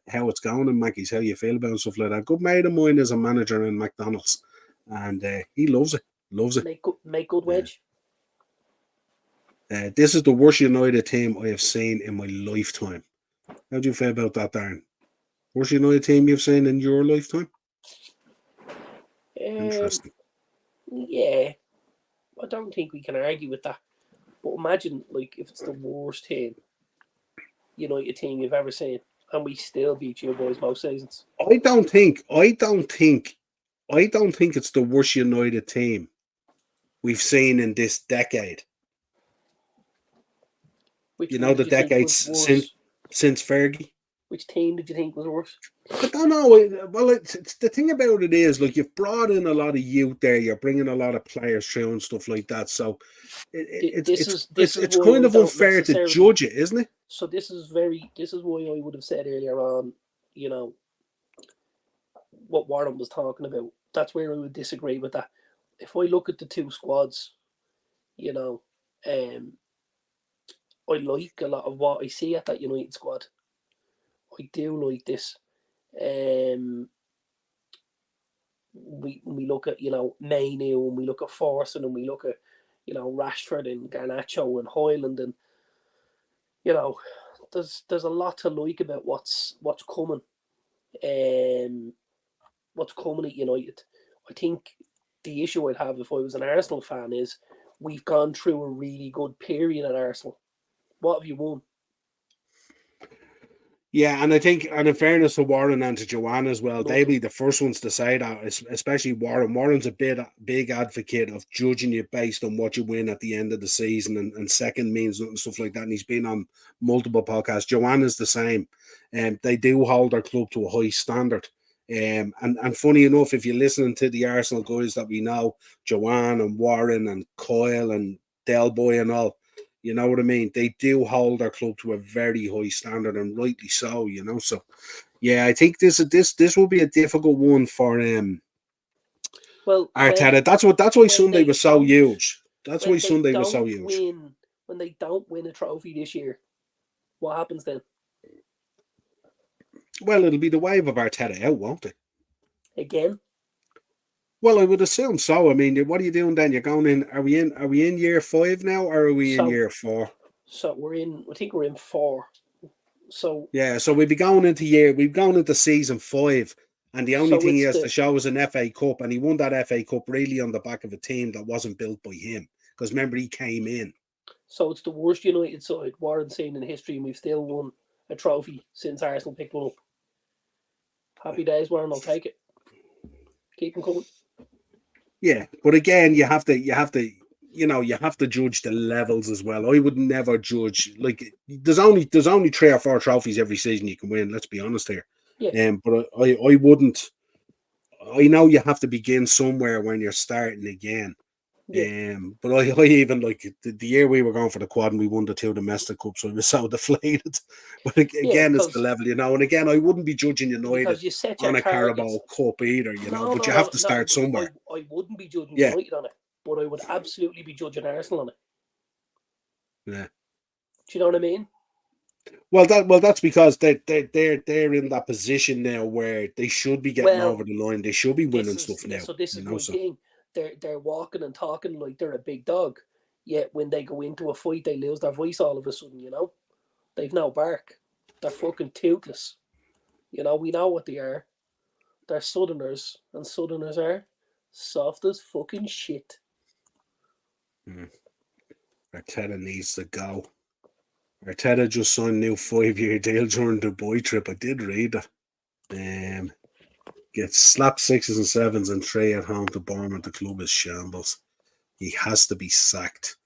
how it's going in Mackey's, how you feel about and stuff like that. Good mate of mine is a manager in McDonald's, and he loves it. Loves it. Make good wedge. This is the worst United team I have seen in my lifetime. How do you feel about that, Darren? Worst United team you've seen in your lifetime? Interesting. Yeah, I don't think we can argue with that. But imagine, like, if it's the worst United team you've ever seen, and we still beat you boys most seasons. I don't think it's the worst United team we've seen in this decade. The decades since Fergie. Which team did you think was worse? I don't know. Well, the thing about it is, like, you've brought in a lot of youth there. You're bringing a lot of players through and stuff like that. So it's kind of unfair to judge it, isn't it? So this is why I would have said earlier on, what Warren was talking about. That's where I would disagree with that. If I look at the two squads, I like a lot of what I see at that United squad. I do like this. We look at Mainu, and we look at Forson, and we look at Rashford and Garnacho and Hoyland, and there's a lot to like about what's coming. What's coming at United. I think the issue I'd have if I was an Arsenal fan is we've gone through a really good period at Arsenal. What have you won? Yeah, and I think, and in fairness to Warren and to Joanne as well, they'll be the first ones to say that, especially Warren. Warren's a big advocate of judging you based on what you win at the end of the season, and second means and stuff like that. And he's been on multiple podcasts. Joanne is the same. They do hold their club to a high standard. And funny enough, if you're listening to the Arsenal guys that we know, Joanne and Warren and Coyle and Del Boy and all, you know what I mean? They do hold their club to a very high standard, and rightly so. So yeah, I think this will be a difficult one for Arteta. That's why Sunday was so huge. That's why Sunday was so huge. When they don't win a trophy this year, what happens then? Well, it'll be the wave of Arteta out, won't it? Again? Well, I would assume so. I mean, what are you doing then? You're going in. Are we in year 5 now, or are we in year 4? So I think we're in 4. So yeah, so we've gone into season 5, and the only thing he has to show is an FA Cup, and he won that FA Cup really on the back of a team that wasn't built by him. Because remember, he came in. So it's the worst United side Warren's seen in history, and we've still won a trophy since Arsenal picked one up. Happy days, Warren. I'll take it. Keep them coming. Yeah, but again, you have to judge the levels as well. I would never judge, like, there's only 3 or 4 trophies every season you can win. Let's be honest here. Yeah. But I wouldn't. I know you have to begin somewhere when you're starting again. Yeah. But I even, like, the year we were going for the quad and we won the 2 domestic cups, so I was so deflated. But again, it's the level, and again, I wouldn't be judging United on a Carabao Cup either, but you have to start somewhere. I wouldn't be judging United on it, but I would absolutely be judging Arsenal on it. Yeah. Do you know what I mean? Well, that's because they're in that position now where they should be getting over the line. They should be winning stuff now. So this is my thing. They're walking and talking like they're a big dog, yet when they go into a fight, they lose their voice all of a sudden. They've no bark. They're fucking toothless. We know what they are. They're Southerners, and Southerners are soft as fucking shit. Arteta needs to go. Arteta just signed a new 5-year deal during the Dubai trip. I did read it. gets slapped 6s and 7s and 3 at home to Bournemouth. The club is shambles. He has to be sacked.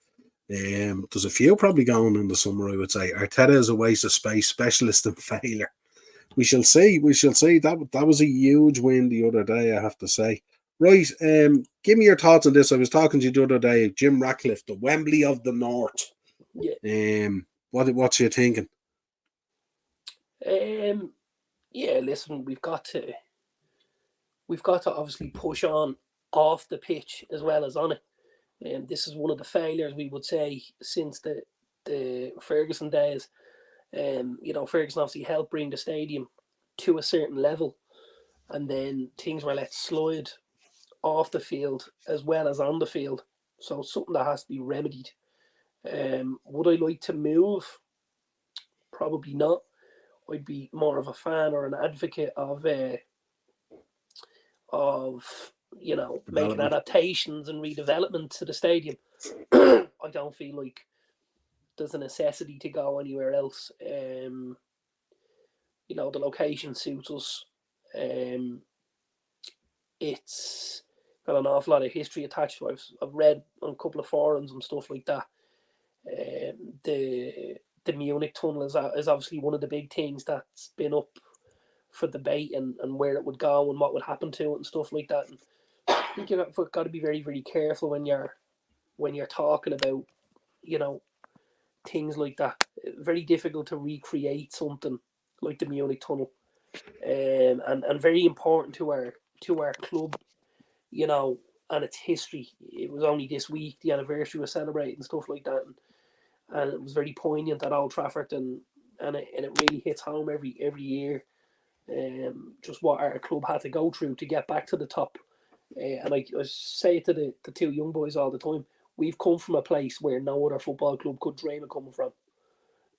There's a few probably going in the summer, I would say. Arteta is a waste of space, specialist in failure. We shall see. We shall see. That was a huge win the other day, I have to say. Right, give me your thoughts on this. I was talking to you the other day, Jim Ratcliffe, the Wembley of the North. Yeah. What's you thinking? Yeah, listen, we've got to obviously push on off the pitch as well as on it. This is one of the failures, we would say, since the Ferguson days. Ferguson obviously helped bring the stadium to a certain level, and then things were let slide off the field as well as on the field. So something that has to be remedied. Would I like to move? Probably not. I'd be more of a fan or an advocate of making adaptations and redevelopment to the stadium. I don't feel like there's a necessity to go anywhere else. The location suits us. It's got an awful lot of history attached to it. I've read on a couple of forums and stuff like that. The Munich tunnel is obviously one of the big things that's been up for debate, and where it would go and what would happen to it and stuff like that. And I think you've got to be very, very careful when you're talking about, things like that. Very difficult to recreate something like the Munich tunnel, and very important to our club, and its history. It was only this week the anniversary was celebrated and stuff like that, and it was very poignant at Old Trafford, and it really hits home every year. Just what our club had to go through to get back to the top. And I say it to the two young boys all the time. We've come from a place where no other football club could dream of coming from.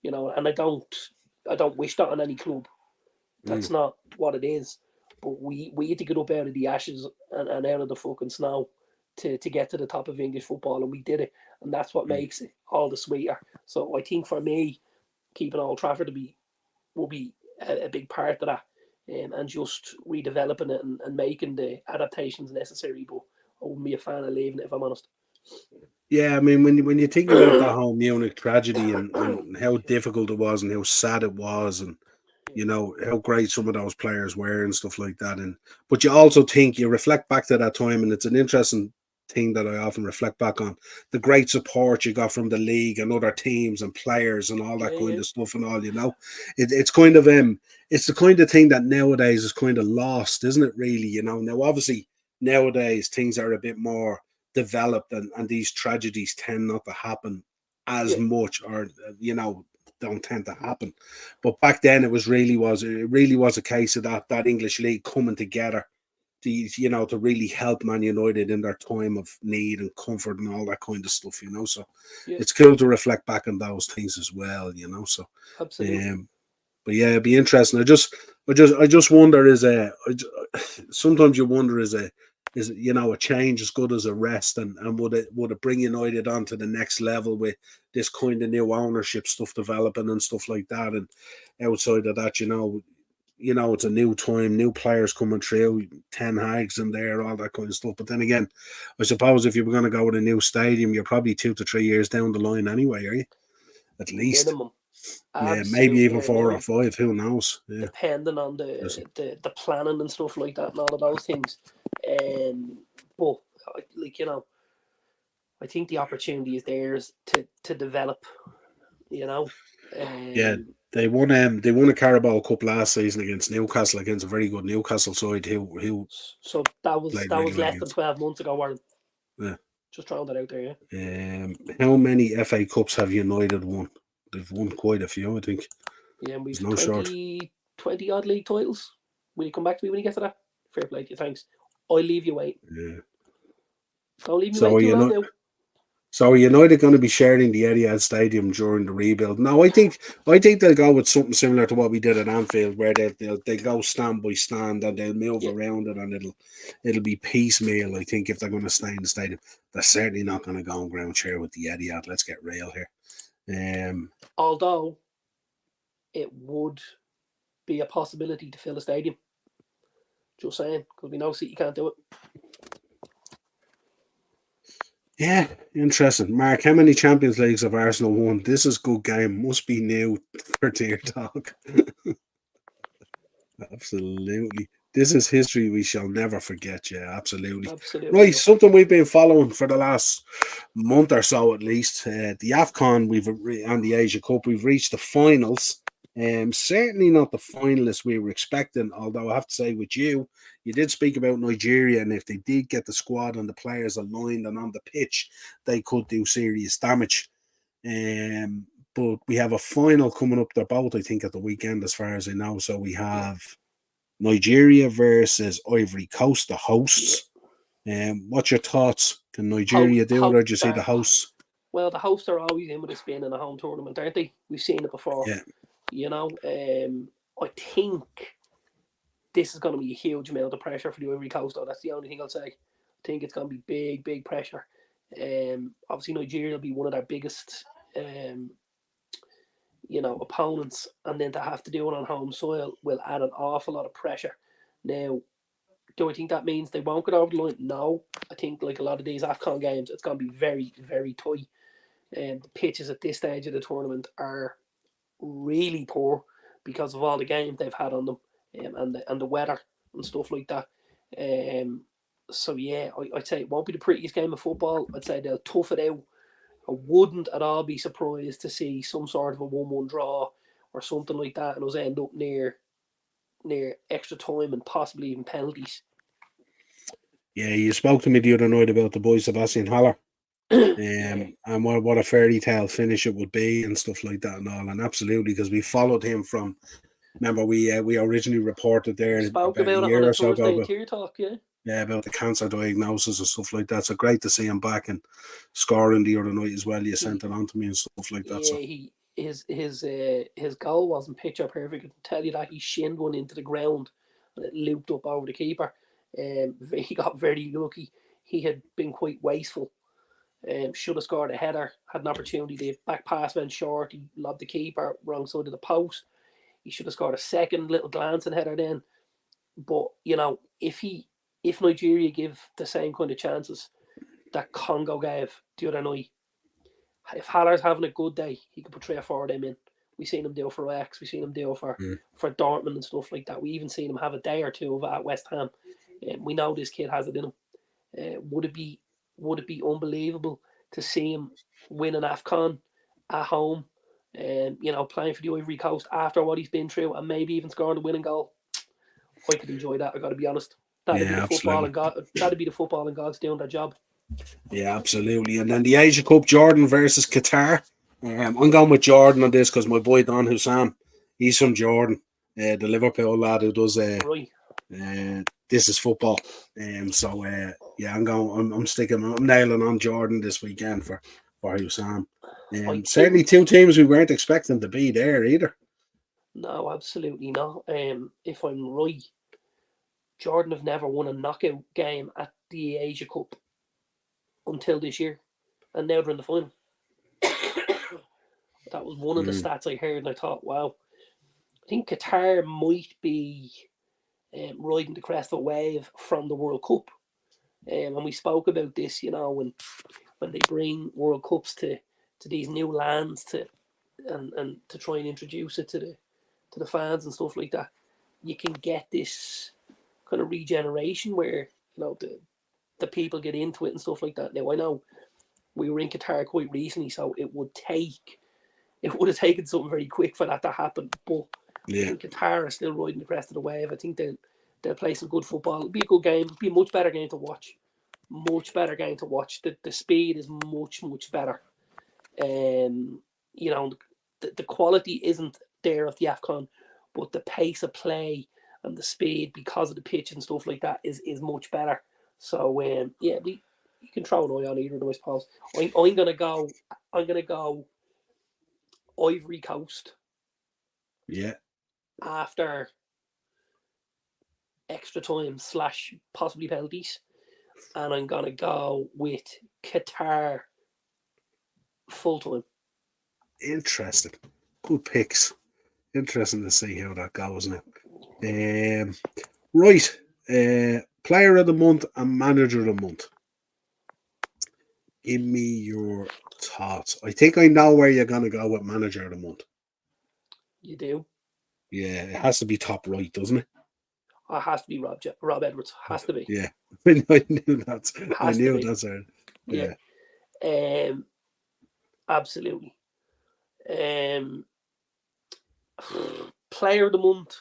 And I don't wish that on any club. That's not what it is. But we had to get up out of the ashes and out of the fucking snow to get to the top of English football, and we did it. And that's what makes it all the sweeter. So I think for me, keeping Old Trafford will be a big part of that. And just redeveloping it and making the adaptations necessary. But I wouldn't be a fan of leaving it, if I'm honest. Yeah, I mean, when you think about that whole Munich tragedy and how difficult it was and how sad it was, and how great some of those players were and stuff like that, but you also think, you reflect back to that time, and it's an interesting thing that I often reflect back on, the great support you got from the league and other teams and players and all that kind of stuff and all. It's kind of it's the kind of thing that nowadays is kind of lost, isn't it, really? Now obviously nowadays things are a bit more developed, and these tragedies tend not to happen as much, or don't tend to happen. But back then it really was a case of that English league coming together to really help Man United in their time of need and comfort and all that kind of stuff. So it's cool to reflect back on those things as well. So absolutely. But yeah, it'd be interesting. I just wonder, sometimes you wonder, is a change as good as a rest, and would it bring United onto the next level with this kind of new ownership stuff developing and stuff like that? And outside of that, it's a new time, new players coming through, 10 Hags in there, all that kind of stuff. But then again, I suppose if you were going to go with a new stadium, you're probably 2 to 3 years down the line anyway, are you? At least. Minimum. Yeah, maybe even 4 or 5, who knows? Yeah. Depending on the planning and stuff like that and all of those things. But I think the opportunity is there to develop, Yeah, they won a Carabao Cup last season against Newcastle, against a very good Newcastle side who so that was really less than 12 months ago, Warren. Yeah. Just throwing that out there, yeah. How many FA Cups have United won? They've won quite a few, I think. Yeah, and we've 20 odd league titles. Will you come back to me when you get to that? Fair play to you, thanks. I'll leave you wait. Yeah. Don't leave me wait too long now. So are United going to be sharing the Etihad Stadium during the rebuild? No, I think they'll go with something similar to what we did at Anfield, where they'll go stand by stand and they'll move around it, and it'll be piecemeal. I think if they're going to stay in the stadium, they're certainly not going to go on ground share with the Etihad. Let's get real here. Although it would be a possibility to fill a stadium. Just saying, because we know City can't do it. Yeah, interesting. Mark, how many Champions Leagues have Arsenal won? This is good game. Must be new for Dear Talk. Absolutely. This is history we shall never forget. Yeah, absolutely. Absolutely. Right, something we've been following for the last month or so at least. The AFCON and the Asia Cup, we've reached the finals. Certainly not the finalists we were expecting, although I have to say with you did speak about Nigeria, and if they did get the squad and the players aligned and on the pitch, they could do serious damage. But we have a final coming up. They're both, I think, at the weekend, as far as I know. So we have Nigeria versus Ivory Coast, the hosts. What's your thoughts? Can Nigeria do it, or do you see the hosts? Well, the hosts are always in with a spin in a home tournament, aren't they? We've seen it before. Yeah. You know, I think this is going to be a huge amount of pressure for the Ivory Coast, though. That's the only thing I'll say. I think it's going to be big, big pressure. Obviously, Nigeria will be one of their biggest, opponents, and then to have to do it on home soil will add an awful lot of pressure. Now, do I think that means they won't get over the line? No. I think, like a lot of these AFCON games, it's going to be very, very tight. The pitches at this stage of the tournament are really poor because of all the games they've had on them, and the weather and stuff like that. So yeah, I'd say it won't be the prettiest game of football. I'd say they'll tough it out. I wouldn't at all be surprised to see some sort of a 1-1 draw or something like that, and us end up near extra time and possibly even penalties. Yeah, you spoke to me the other night about the boy Sebastian Haller. And what a fairy tale finish it would be and stuff like that and all. And absolutely, because we followed him from, remember we originally reported there Spoke about about a it year on a or so Thursday ago in Tier Talk, about the cancer diagnosis and stuff like that. So great to see him back and scoring the other night as well. You sent it on to me and stuff like that. So his goal wasn't picture perfect. I can tell you that he shinned one into the ground and it looped up over the keeper. He got very lucky. He had been quite wasteful. Should have scored a header, had an opportunity. The back pass went short. He lobbed the keeper wrong side of the post. He should have scored a second little glancing header then. But if Nigeria give the same kind of chances that Congo gave the other night, if Haller's having a good day, he could put 3 or 4 of them in. We've seen him do it for Ajax. We've seen him do it for Dortmund and stuff like that. We even seen him have a day or two of it at West Ham. We know this kid has it in him. Would it be unbelievable to see him win an AFCON at home, playing for the Ivory Coast after what he's been through, and maybe even scoring the winning goal? I could enjoy that. I got to be honest. That'd be the football, and that'd be the football and God's doing their job. Yeah, absolutely. And then the Asia Cup, Jordan versus Qatar. I'm going with Jordan on this because my boy Don Hussein, he's from Jordan, the Liverpool lad who does Right. This is football. So I'm sticking. I'm nailing on Jordan this weekend for Hussein. Certainly, two teams we weren't expecting to be there either. No, absolutely not. If I'm right, Jordan have never won a knockout game at the Asia Cup until this year, and now they're in the final. That was one of the stats I heard, and I thought, wow. I think Qatar might be riding the crest of a wave from the World Cup. And we spoke about this, when they bring World Cups to these new lands and to try and introduce it to the fans and stuff like that, you can get this kind of regeneration where the people get into it and stuff like that. Now I know we were in Qatar quite recently, so it would have taken something very quick for that to happen. But I think Qatar are still riding the crest of the wave. I think they'll play some good football. It'll be a good game. It'll be a much better game to watch. Much better game to watch. The speed is much, much better. The quality isn't there of the AFCON, but the pace of play and the speed because of the pitch and stuff like that is much better. So you can throw an eye on either of them, I suppose. I'm gonna go Ivory Coast. Yeah. After extra time / possibly penalties, and I'm gonna go with Qatar full time. Interesting. Good picks. Interesting to see how that goes now. Right. Player of the month and manager of the month. Give me your thoughts. I think I know where you're going to go with manager of the month. You do? Yeah, it has to be top right, doesn't it? It has to be Rob Edwards. Has to be. Yeah, I knew that. I Has to knew be. that's it. Yeah. Absolutely. Player of the month.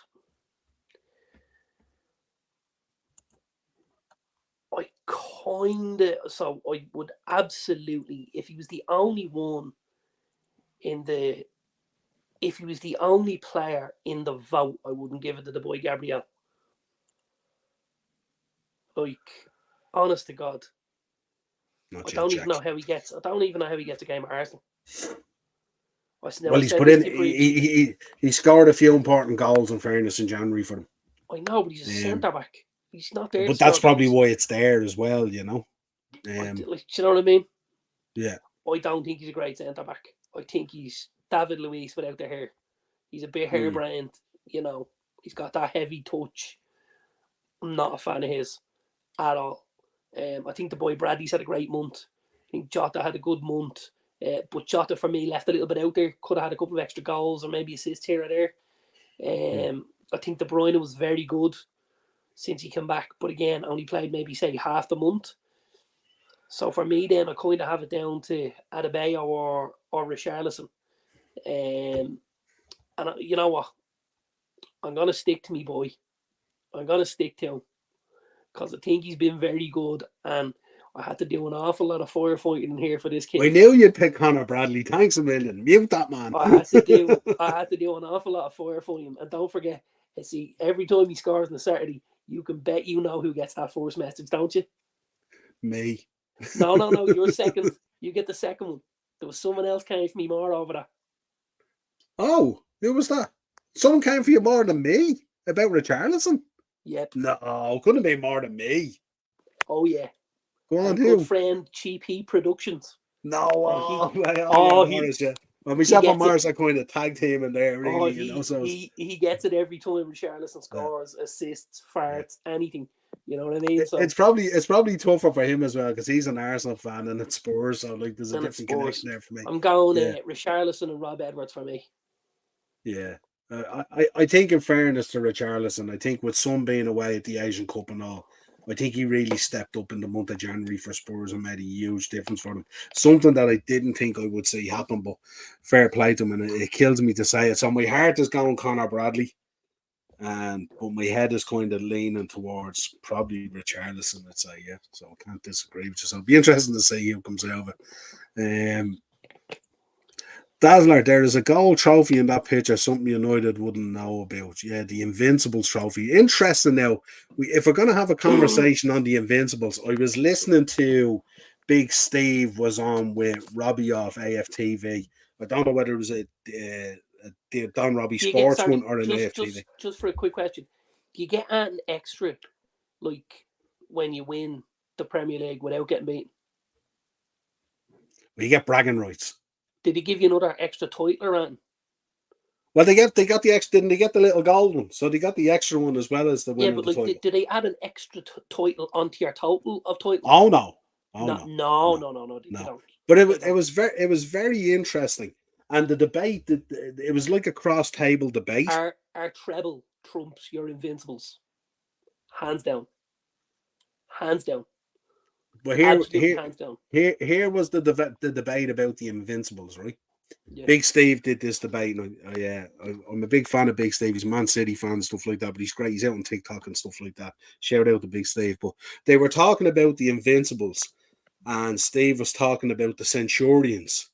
I would absolutely, if he was the only player in the vote, I wouldn't give it to the boy Gabriel. Like, honest to God, Not I yet, don't Jack. even know how he gets. I don't even know how he gets a game at Arsenal. Well, he's put in. He scored a few important goals. In fairness, in January for them. I know, but he's a centre back. He's not there. But that's probably why it's there as well. You know. Do you know what I mean? Yeah. I don't think he's a great centre back. I think he's David Luiz without the hair. He's a bit harebrained. You know, he's got that heavy touch. I'm not a fan of his at all. I think the boy Bradley's had a great month. I think Jota had a good month. But Jota, for me, left a little bit out there. Could have had a couple of extra goals or maybe assists here or there. I think De Bruyne was very good since he came back. But again, only played maybe, say, half the month. So for me, then, I kind of have it down to Adebayo or Richarlison. And you know what? I'm going to stick to me, boy. I'm going to stick to him. Because I think he's been very good. And I had to do an awful lot of firefighting in here for this kid. I knew you'd pick Conor Bradley. Thanks a million. Mute that man. I had to do an awful lot of firefighting. And don't forget, see, every time he scores on a Saturday, you can bet you know who gets that first message, don't you? Me. No, you're second. You get the second one. There was someone else came for me more over that. Oh, who was that? Someone came for you more than me about Richarlison? Yep. No, couldn't be more than me. Oh, yeah. Go on, who? Good friend, GP Productions. No, Morris, yeah. Well, myself and Morris are kind of tag team in there, really, he gets it every time Richarlison scores, assists, farts, anything. You know what I mean? So it's probably tougher for him as well because he's an Arsenal fan and it's Spurs, so like there's a different connection there for me. I'm going Richarlison and Rob Edwards for me. Yeah. I think in fairness to Richarlison, I think with Son being away at the Asian Cup and all, I think he really stepped up in the month of January for Spurs and made a huge difference for them. Something that I didn't think I would see happen, but fair play to him, and it kills me to say it. So my heart is going Conor Bradley, but my head is kind of leaning towards probably Richarlison, I'd say, yeah. So I can't disagree with you. So it'll be interesting to see who comes out of it. Dazzler, there is a gold trophy in that picture, something United wouldn't know about. Yeah, the Invincibles trophy. Interesting now. If we're going to have a conversation on the Invincibles, I was listening to Big Steve was on with Robbie off AFTV. I don't know whether it was the Don Robbie Sports one or an AFTV. Just for a quick question, do you get an extra, like, when you win the Premier League without getting beaten? Well, you get bragging rights. Did he give you another extra title around? Well, they got the extra. Didn't they get the little gold one? So they got the extra one as well as the winning. Yeah, but like, did they add an extra title onto your total of titles? Oh no, no. They don't. But it was very interesting, and the debate it was like a cross table debate. Our treble trumps your Invincibles, hands down. But here was the debate about the Invincibles, right? Yeah. Big Steve did this debate, and I'm a big fan of Big Steve. He's a Man City fan and stuff like that, but he's great. He's out on TikTok and stuff like that. Shout out to Big Steve. But they were talking about the Invincibles, and Steve was talking about the Centurions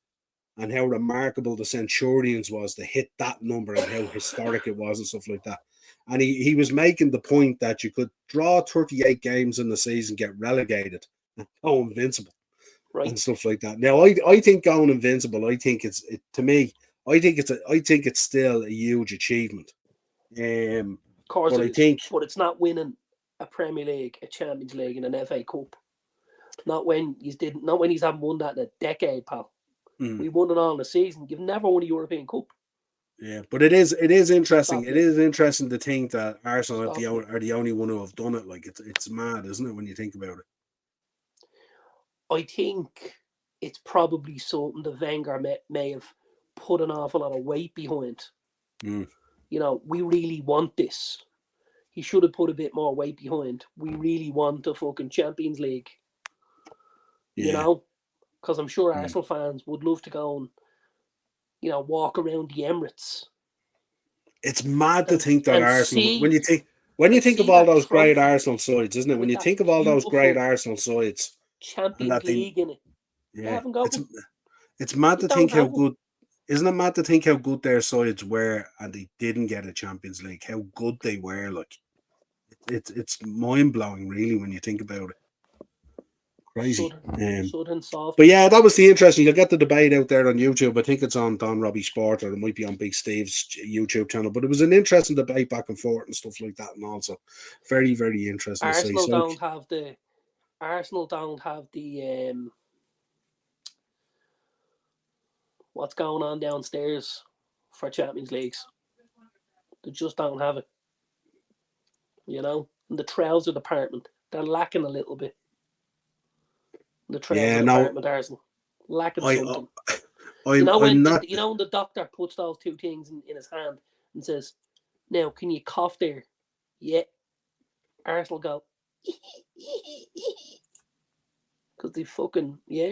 and how remarkable the Centurions was to hit that number and how historic it was and stuff like that. And he was making the point that you could draw 38 games in the season, get relegated, and go invincible. Right. And stuff like that. Now, I think going invincible, I think it's still a huge achievement. Of course, but it's not winning a Premier League, a Champions League, and an FA Cup. Not when he's haven't won that in a decade, pal. We won it all in a season. You've never won a European Cup. Yeah, but it is interesting. Stop It it. is interesting to think that Arsenal Stop are the only one who have done it. Like it's mad, isn't it, when you think about it? I think it's probably something the Wenger may have put an awful lot of weight behind. Mm. You know, we really want this. He should have put a bit more weight behind. We really want the fucking Champions League. You Yeah. know, because I'm sure Mm. Arsenal fans would love to go and, you know, walk around the Emirates It's mad to think that and Arsenal, see when you think of all that those great trophy Arsenal sides, isn't it? When with you that think of all those great beautiful Arsenal sides, and Champions that they, League in it. You yeah, haven't got one. it's mad You to don't think how have one. good. Isn't it mad to think how good their sides were, and they didn't get a Champions League? How good they were, like it's mind blowing, really, when you think about it. Crazy. Southern soft. But yeah, that was the interesting. You'll get the debate out there on YouTube. I think it's on Don Robbie Sport, or it might be on Big Steve's YouTube channel. But it was an interesting debate back and forth and stuff like that, and also very, very interesting to see. Arsenal So don't have the what's going on downstairs for Champions Leagues. They just don't have it. You know, in the trouser department, they're lacking a little bit. The trouser yeah, no, department, Arsenal, lacking I, something. You I'm, know I'm when not. when the doctor puts those two things in his hand and says, "Now, can you cough there?" Yeah, Arsenal go because they fucking yeah.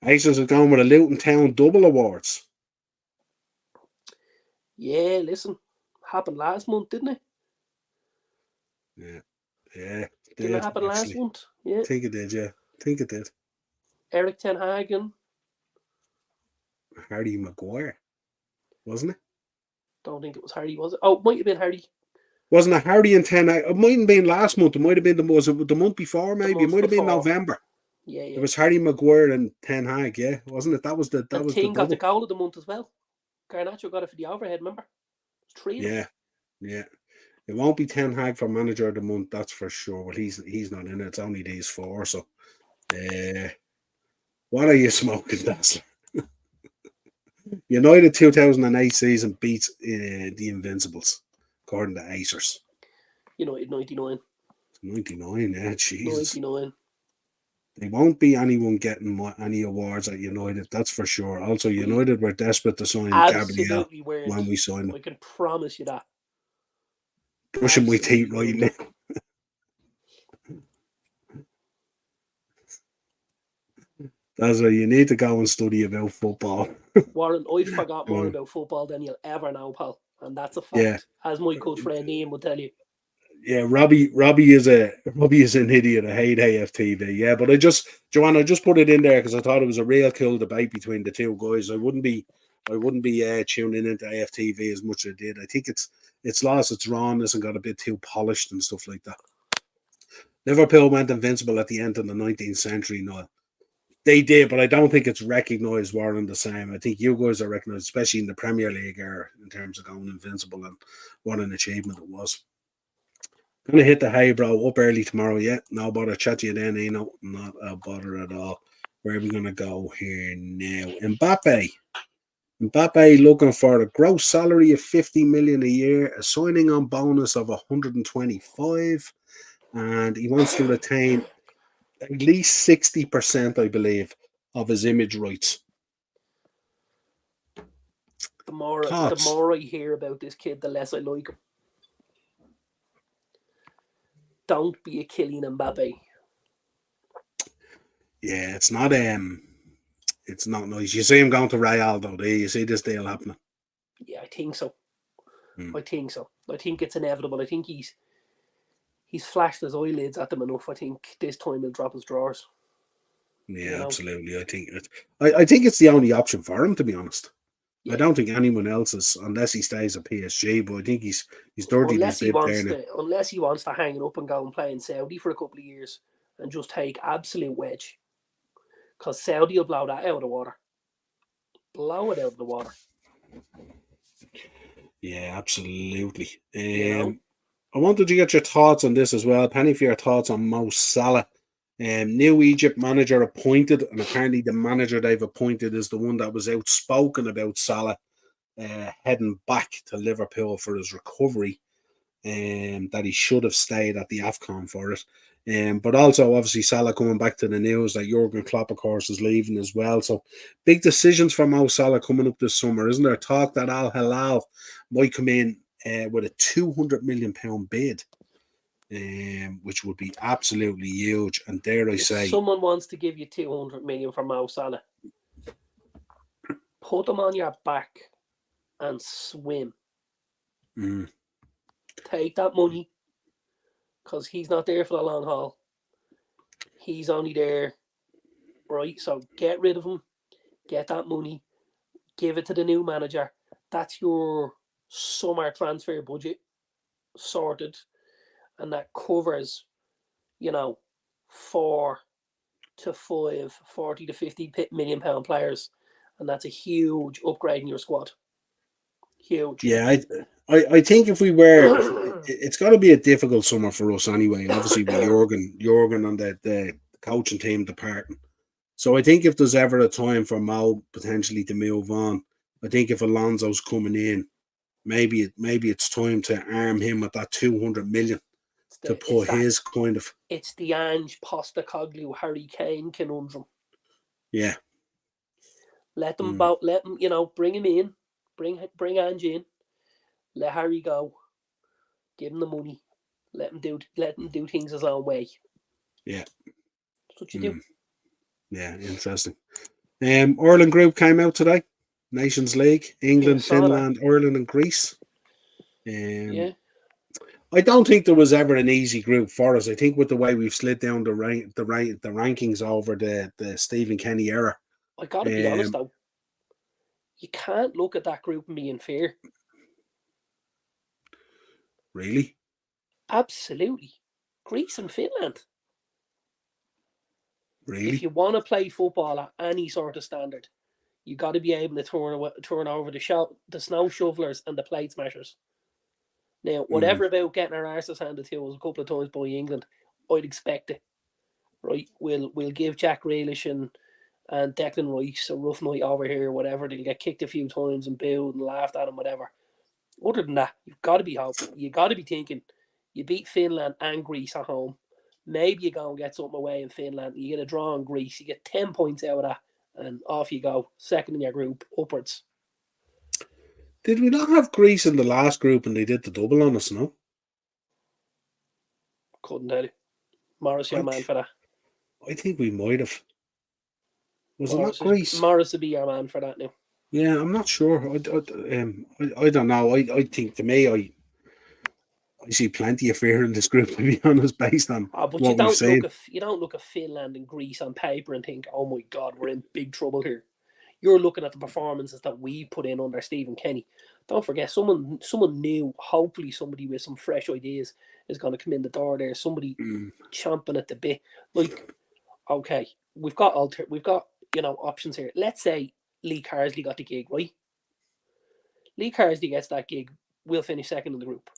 Aces are going with a Luton Town double awards. Yeah, listen, happened last month, didn't it? Yeah, yeah, it Didn't it did happen last actually. month? Yeah. I think it did. Yeah, I think it did. Eric Ten Hagen. Harry Maguire, wasn't it? Don't think it was Hardy, was it? Oh, it might have been Hardy. Wasn't it Harry and Ten? It mightn't have been last month. It might have been the month before, The maybe. It month might have been before. November. Yeah, It yeah. was Harry Maguire and Ten Hag, yeah, wasn't it? That was the And Ting got the goal of the month as well. Garnacho got it for the overhead, remember? Three of them. Yeah, yeah. It won't be Ten Hag for manager of the month, that's for sure. Well, he's not in it. It's only these four. So, what are you smoking, Dazzler? United 2008 season beats the Invincibles, according to Acers. United 99. 99, yeah, Jesus. 99. They won't be anyone getting any awards at United, that's for sure. Also, United were desperate to sign Gabriel when we signed him. I can promise you that. Brushing my teeth right now. That's why you need to go and study about football. Warren, I forgot more about football than you'll ever know, pal. And that's a fact. Yeah. As my good friend Ian will tell you. Yeah, Robbie is an idiot. I hate AFTV. Yeah, but Joanne, I just put it in there because I thought it was a real cool debate between the two guys. I wouldn't be tuning into AFTV as much as I did. I think it's lost its rawness and got a bit too polished and stuff like that. Liverpool went invincible at the end of the 19th century. No, they did, but I don't think it's recognised, Warren, the same. I think you guys are recognised, especially in the Premier League era, in terms of going invincible and what an achievement it was. Gonna hit the hay, bro, up early tomorrow. Yeah, no bother. Chat to you then, Eno. Not a bother at all. Where are we gonna go here now? Mbappe looking for a gross salary of 50 million a year, a signing on bonus of 125, and he wants to retain at least 60%, I believe, of his image rights. The more I hear about this kid, the less I like him. Don't be a Kylian Mbappe. Yeah, it's not nice. You see him going to Real though, do you see this deal happening? Yeah, I think so. I think so. I think it's inevitable. I think he's flashed his eyelids at them enough. I think this time he'll drop his drawers. Yeah, absolutely. I think it's the only option for him, to be honest. Yeah. I don't think anyone else is, unless he stays at PSG. But I think he's dirty. Unless he wants to hang it up and go and play in Saudi for a couple of years and just take absolute wedge, because Saudi will blow that out of the water. Blow it out of the water. Yeah, absolutely. I wanted to get your thoughts on this as well. Penny, for your thoughts on Mo Salah. New Egypt manager appointed, and apparently the manager they've appointed is the one that was outspoken about Salah heading back to Liverpool for his recovery, that he should have stayed at the AFCON for it. But also, obviously, Salah coming back to the news that Jurgen Klopp, of course, is leaving as well. So, big decisions for Mo Salah coming up this summer. Isn't there talk that Al Hilal might come in with a £200 million bid, which would be absolutely huge? And dare I If say, someone wants to give you 200 million for Mo Salah, put them on your back and swim. Take that money, because he's not there for the long haul. He's only there, right? So get rid of him, get that money, give it to the new manager. That's your summer transfer budget sorted, and that covers, 4 to 5, 40 to 50 million pound players, and that's a huge upgrade in your squad. Huge. Yeah, I think if we were, it's got to be a difficult summer for us anyway. And obviously with Jurgen and the coaching team departing. So I think if there's ever a time for Mo potentially to move on, I think if Alonso's coming in, maybe it's time to arm him with that 200 million to put his kind of. It's the Ange Postecoglou, Harry Kane conundrum. Yeah. Let them bring him in, bring Ange in, let Harry go, give him the money, let him do things his own way. Yeah. That's what you do. Yeah, interesting. Ireland group came out today. Nations League, England, Finland, Ireland, and Greece. Yeah. I don't think there was ever an easy group for us. I think with the way we've slid down the rankings over the Stephen Kenny era. I gotta be honest though, you can't look at that group and be in fear. Really? Absolutely. Greece and Finland. Really? If you want to play football at any sort of standard, you got to be able to turn over the snow shovelers and the plate smashers. Now, whatever about getting our arses handed to us a couple of times by England, I'd expect it. Right? We'll give Jack Grealish and Declan Rice a rough night over here, whatever. They'll get kicked a few times and booed and laughed at them, whatever. Other than that, you've got to be hoping. You've got to be thinking, you beat Finland and Greece at home. Maybe you go and get something away in Finland. You get a draw in Greece. You get 10 points out of that, and off you go. Second in your group, upwards. Did we not have Greece in the last group and they did the double on us, no? Couldn't tell you. Morris, your man for that. I think we might have. Was it not Greece? Morris would be your man for that now. Yeah, I'm not sure. I don't know. I think, to me, I see plenty of fear in this group, to be honest, based on but what we've seen. You don't look at Finland and Greece on paper and think, oh my God, we're in big trouble here. You're looking at the performances that we put in under Stephen Kenny. Don't forget, someone new, hopefully somebody with some fresh ideas is going to come in the door there. Somebody chomping at the bit. Like, okay, we've got options here. Let's say Lee Carsley got the gig, right? Lee Carsley gets that gig. We'll finish second in the group.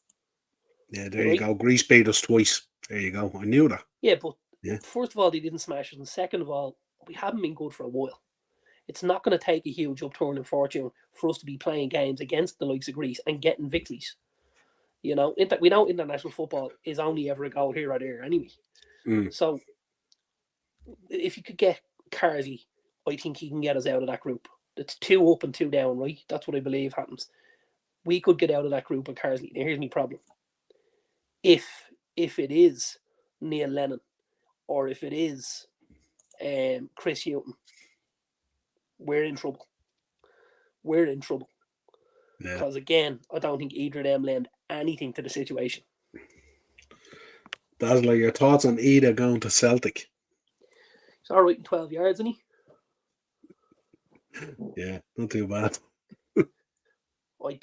Yeah, there you go. Greece beat us twice. There you go. I knew that. Yeah, but first of all, they didn't smash us. And second of all, we haven't been good for a while. It's not going to take a huge upturn in fortune for us to be playing games against the likes of Greece and getting victories. We know international football is only ever a goal here or there anyway. So if you could get Carsley, I think he can get us out of that group. It's 2 up and 2 down, right? That's what I believe happens. We could get out of that group with Carsley. Now, here's my problem. If it is Neil Lennon or if it is Chris Hughton, we're in trouble. Because again, I don't think either of them lend anything to the situation. Dazzler, your thoughts on Ida going to Celtic? He's all right in 12 yards, isn't he? Yeah, not too bad. I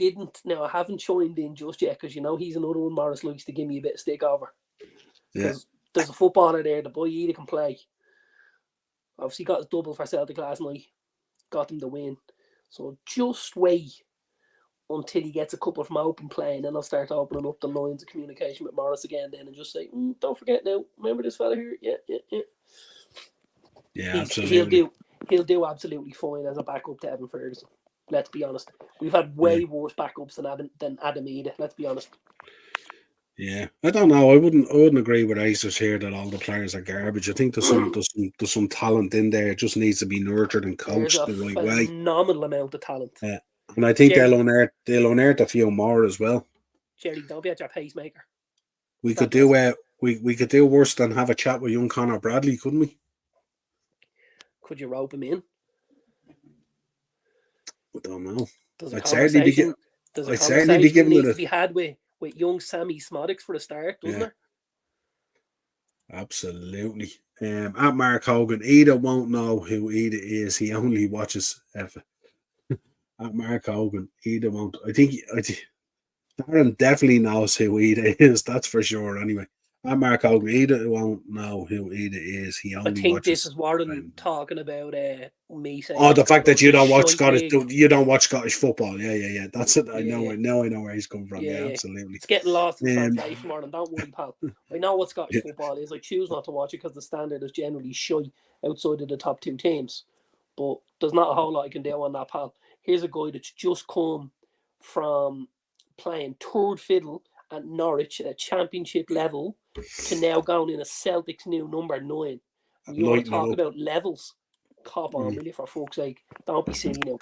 haven't joined in just yet because he's another one Morris likes to give me a bit of stick over. Because there's a footballer there, the boy Ida can play. Obviously got his double for Celtic last night. Got him the win. So just wait until he gets a couple from open play, and then I'll start opening up the lines of communication with Morris again then and just say, don't forget now, remember this fella here? Yeah. Yeah, absolutely. He'll do absolutely fine as a backup to Evan Ferguson. Let's be honest. We've had way worse backups than Adam Ida. Let's be honest. Yeah, I don't know. I wouldn't agree with Acers here that all the players are garbage. I think there's some talent in there. It just needs to be nurtured and There's coached a the right way. phenomenal amount of talent. Yeah, and I think they'll unearth a few more as well. Jerry, don't be at your pacemaker. We could do we could do worse than have a chat with young Connor Bradley, couldn't we? Could you rope him in? I don't know. There's a I'd conversation needs to be had with young Sammy Smodics for a start, doesn't there? Absolutely. At Mark Hogan, Ida won't know who Ida is. He only watches F. At Mark Hogan, Ida won't. I think Darren definitely knows who Ida is. That's for sure. Anyway, at Mark Hogan, Ida won't know who Ida is. He only I think watches. This is Warren talking about me saying. Oh, the fact that you don't watch Scottish football. Yeah. That's it. I know where he's coming from. Yeah, absolutely. It's getting lost in translation, Warren. Don't worry, pal. I know what Scottish football is. I choose not to watch it because the standard is generally shy outside of the top two teams. But there's not a whole lot I can do on that, pal. Here's a guy that's just come from playing third fiddle at Norwich at a championship level to now going in a Celtic's new number 9. And you want to talk about levels? Cop on, really, for fuck's sake. Don't be silly now.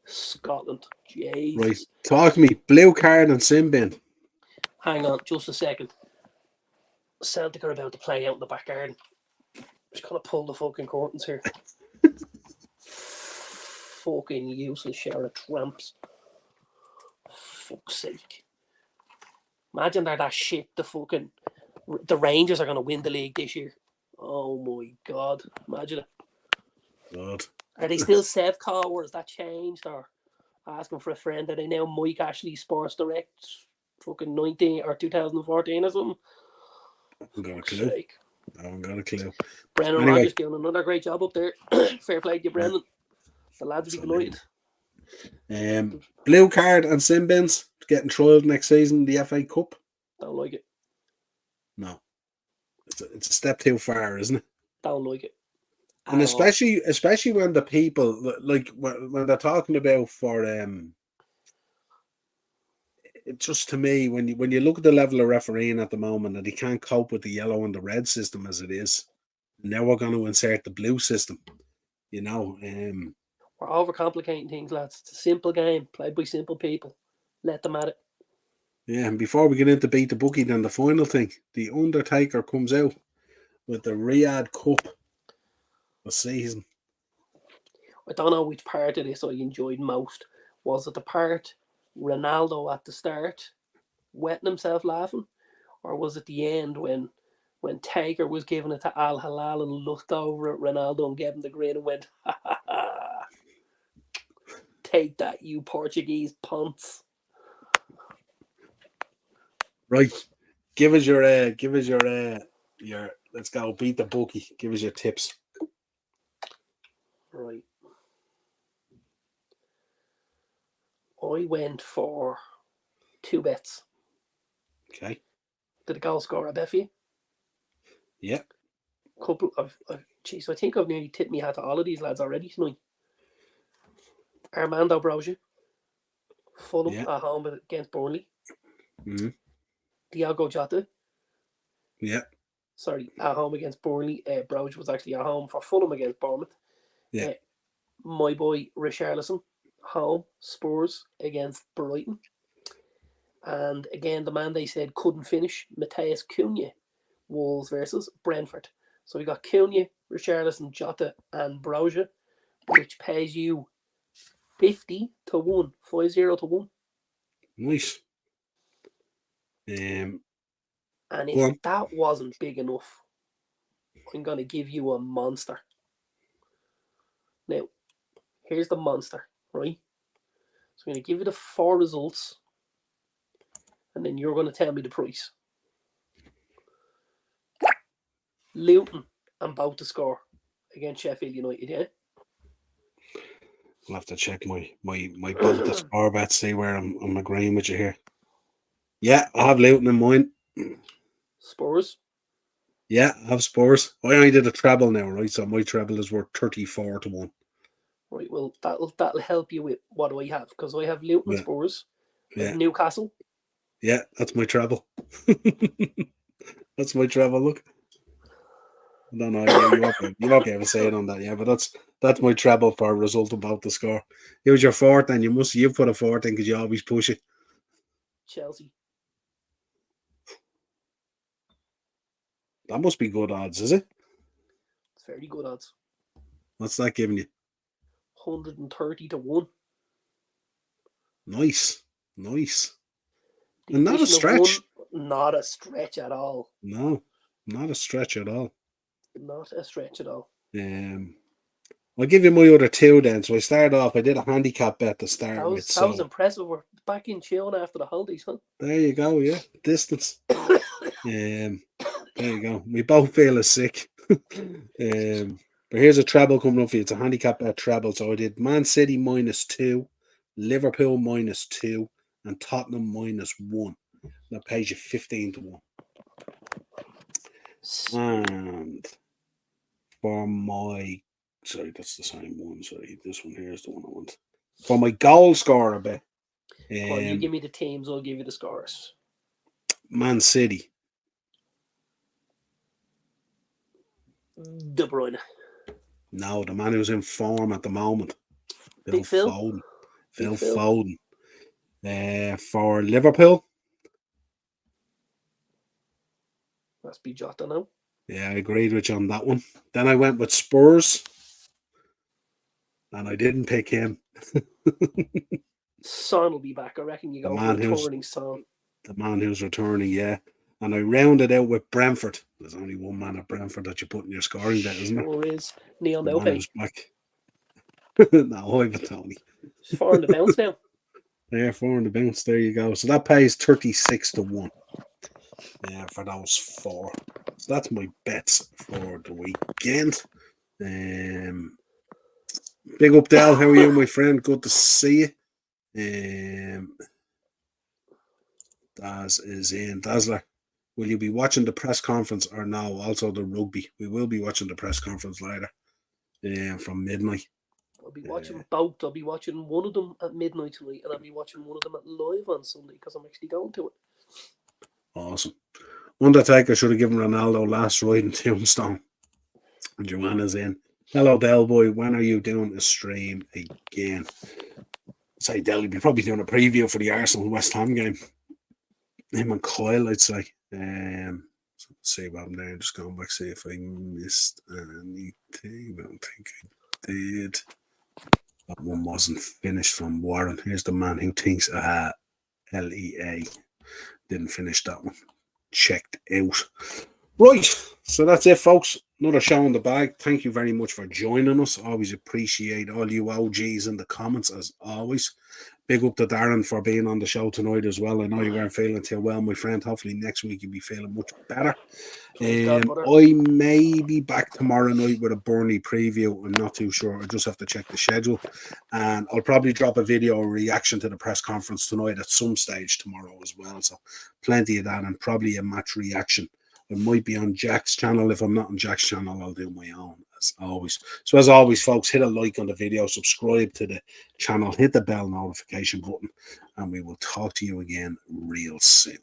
Scotland. Jesus. Right. Talk to me. Blue card and sin bin. Hang on just a second. Celtic are about to play out in the back garden. Just gonna pull the fucking curtains here. Fucking useless share of tramps. Fuck's sake. Imagine they're that shit. The Rangers are going to win the league this year. Oh my God. Imagine it. God. Are they still Sevco or has that changed? Or asking for a friend that they now Mike Ashley Sports Direct fucking 19 or 2014 or something? I haven't got a clue. Brendan Rodgers doing another great job up there. Fair play to you, Brendan. The lads will be delighted. Blue card and sin bins getting trialled next season, the FA Cup. Don't like it. No. It's a step too far, isn't it? Don't like it. And especially when the people, like when they're talking about for it just to me, when you look at the level of refereeing at the moment and they can't cope with the yellow and the red system as it is, now we're going to insert the blue system. You know, we're overcomplicating things, lads. It's a simple game played by simple people. Let them at it. Yeah, and before we get into beat the bookie, then the final thing, the Undertaker comes out with the Riyadh Cup this season. I don't know which part of this I enjoyed most. Was it the part Ronaldo at the start wetting himself laughing, or was it the end when Taker was giving it to Al Hilal and looked over at Ronaldo and gave him the grin and went, ha ha ha, take that, you Portuguese punts. Right, give us your let's go beat the bookie. Give us your tips. Right. I went for 2 bets. Okay. Did the goal scorer bet for you? Yeah. Couple of I think I've nearly tipped me hat to all of these lads already tonight. Armando Broja, Fulham at home against Burnley. Mm-hmm. Diogo Jota. Yeah. Sorry, at home against Burnley. Broja was actually at home for Fulham against Bournemouth. Yeah. My boy Richarlison, home Spurs against Brighton. And again, the man they said couldn't finish, Matheus Cunha, Wolves versus Brentford. So we got Cunha, Richarlison, Jota, and Broja, which pays you 50 to 1, 50 to 1. Nice. And if that wasn't big enough, I'm going to give you a monster. Now, here's the monster, right? So I'm going to give you the 4 results, and then you're going to tell me the price. Luton and both to score against Sheffield United, yeah? I'll have to check my both the score bet, see where I'm agreeing with you here. Yeah, I have Luton in mind. Spurs? Yeah, I have Spurs. I only did a treble now, right? So my treble is worth 34 to 1. Right, well, that'll help you with what do I have, because I have Luton Yeah. Spurs, I have Yeah. Newcastle. Yeah, that's my treble. That's my treble. Look, no, no, you won't be able to say it on that. Yeah, but that's my treble for a result about the score. It was your fourth, and you've put a fourth in because you always push it. Chelsea. That must be good odds, is it? It's very good odds. What's that giving you? 130 to 1. Nice, nice, The and not a addition of one, stretch. not a stretch at all. No, not a stretch at all. Not a stretch at all. I'll give you my other two then. So I started off. I did a handicap bet to start That with. was impressive. We're back in tune after the holidays, huh? There you go. Yeah, distance. There you go. We both feel as sick. But here's a treble coming up for you. It's a handicap bet treble. So I did Man City -2, Liverpool -2, and Tottenham -1. That pays you 15 to 1. And for my, sorry, that's the same one. Sorry, this one here is the one I want. For my goal scorer bet, Come on, you give me the teams, I'll give you the scores. Man City. De Bruyne. No, the man who's in form at the moment. Big Phil. Foden. Big Phil Phil. Foden. For Liverpool. That's be Jota now. Yeah, I agreed with you on that one. Then I went with Spurs. And I didn't pick him. Son will be back. I reckon you go for returning Son. The man who's returning, yeah. And I rounded out with Brentford. There's only one man at Brentford that you put in your scoring bet, isn't there? Sure is. Neil The Maupay. man who's back. No, Ivan Tony. He's 4 on the bounce now. Yeah, 4 on the bounce. There you go. So that pays 36 to 1. Yeah, for those 4. So that's my bets for the weekend. Big up, Dale. How are you, my friend? Good to see you. Daz is in. Dazzler, will you be watching the press conference or no? Also the rugby. We will be watching the press conference later. From midnight. I'll be watching both. I'll be watching one of them at midnight tonight, and I'll be watching one of them at live on Sunday because I'm actually going to it. Awesome. Undertaker should have given Ronaldo last ride in Tombstone. And Joanna's in. Hello, Del Boy. When are you doing a stream again? Say, Del, you'll be probably doing a preview for the Arsenal West Ham game. Him and Kyle, I'd say. Let's see what I'm there. Just going back, see if I missed anything. I don't think I did. That one wasn't finished from Warren. Here's the man who thinks LEA. Didn't finish that one. Checked out. Right. So that's it, folks. Another show in the bag. Thank you very much for joining us. Always appreciate all you OGs in the comments, as always. Big up to Darren for being on the show tonight as well. I know you weren't feeling too well, my friend. Hopefully next week you'll be feeling much better. I may be back tomorrow night with a Burnley preview. I'm not too sure. I just have to check the schedule. And I'll probably drop a video reaction to the press conference tonight at some stage tomorrow as well. So plenty of that, and probably a match reaction. I might be on Jack's channel. If I'm not on Jack's channel, I'll do my own, as always. So as always, folks, hit a like on the video, subscribe to the channel, hit the bell notification button, and we will talk to you again real soon.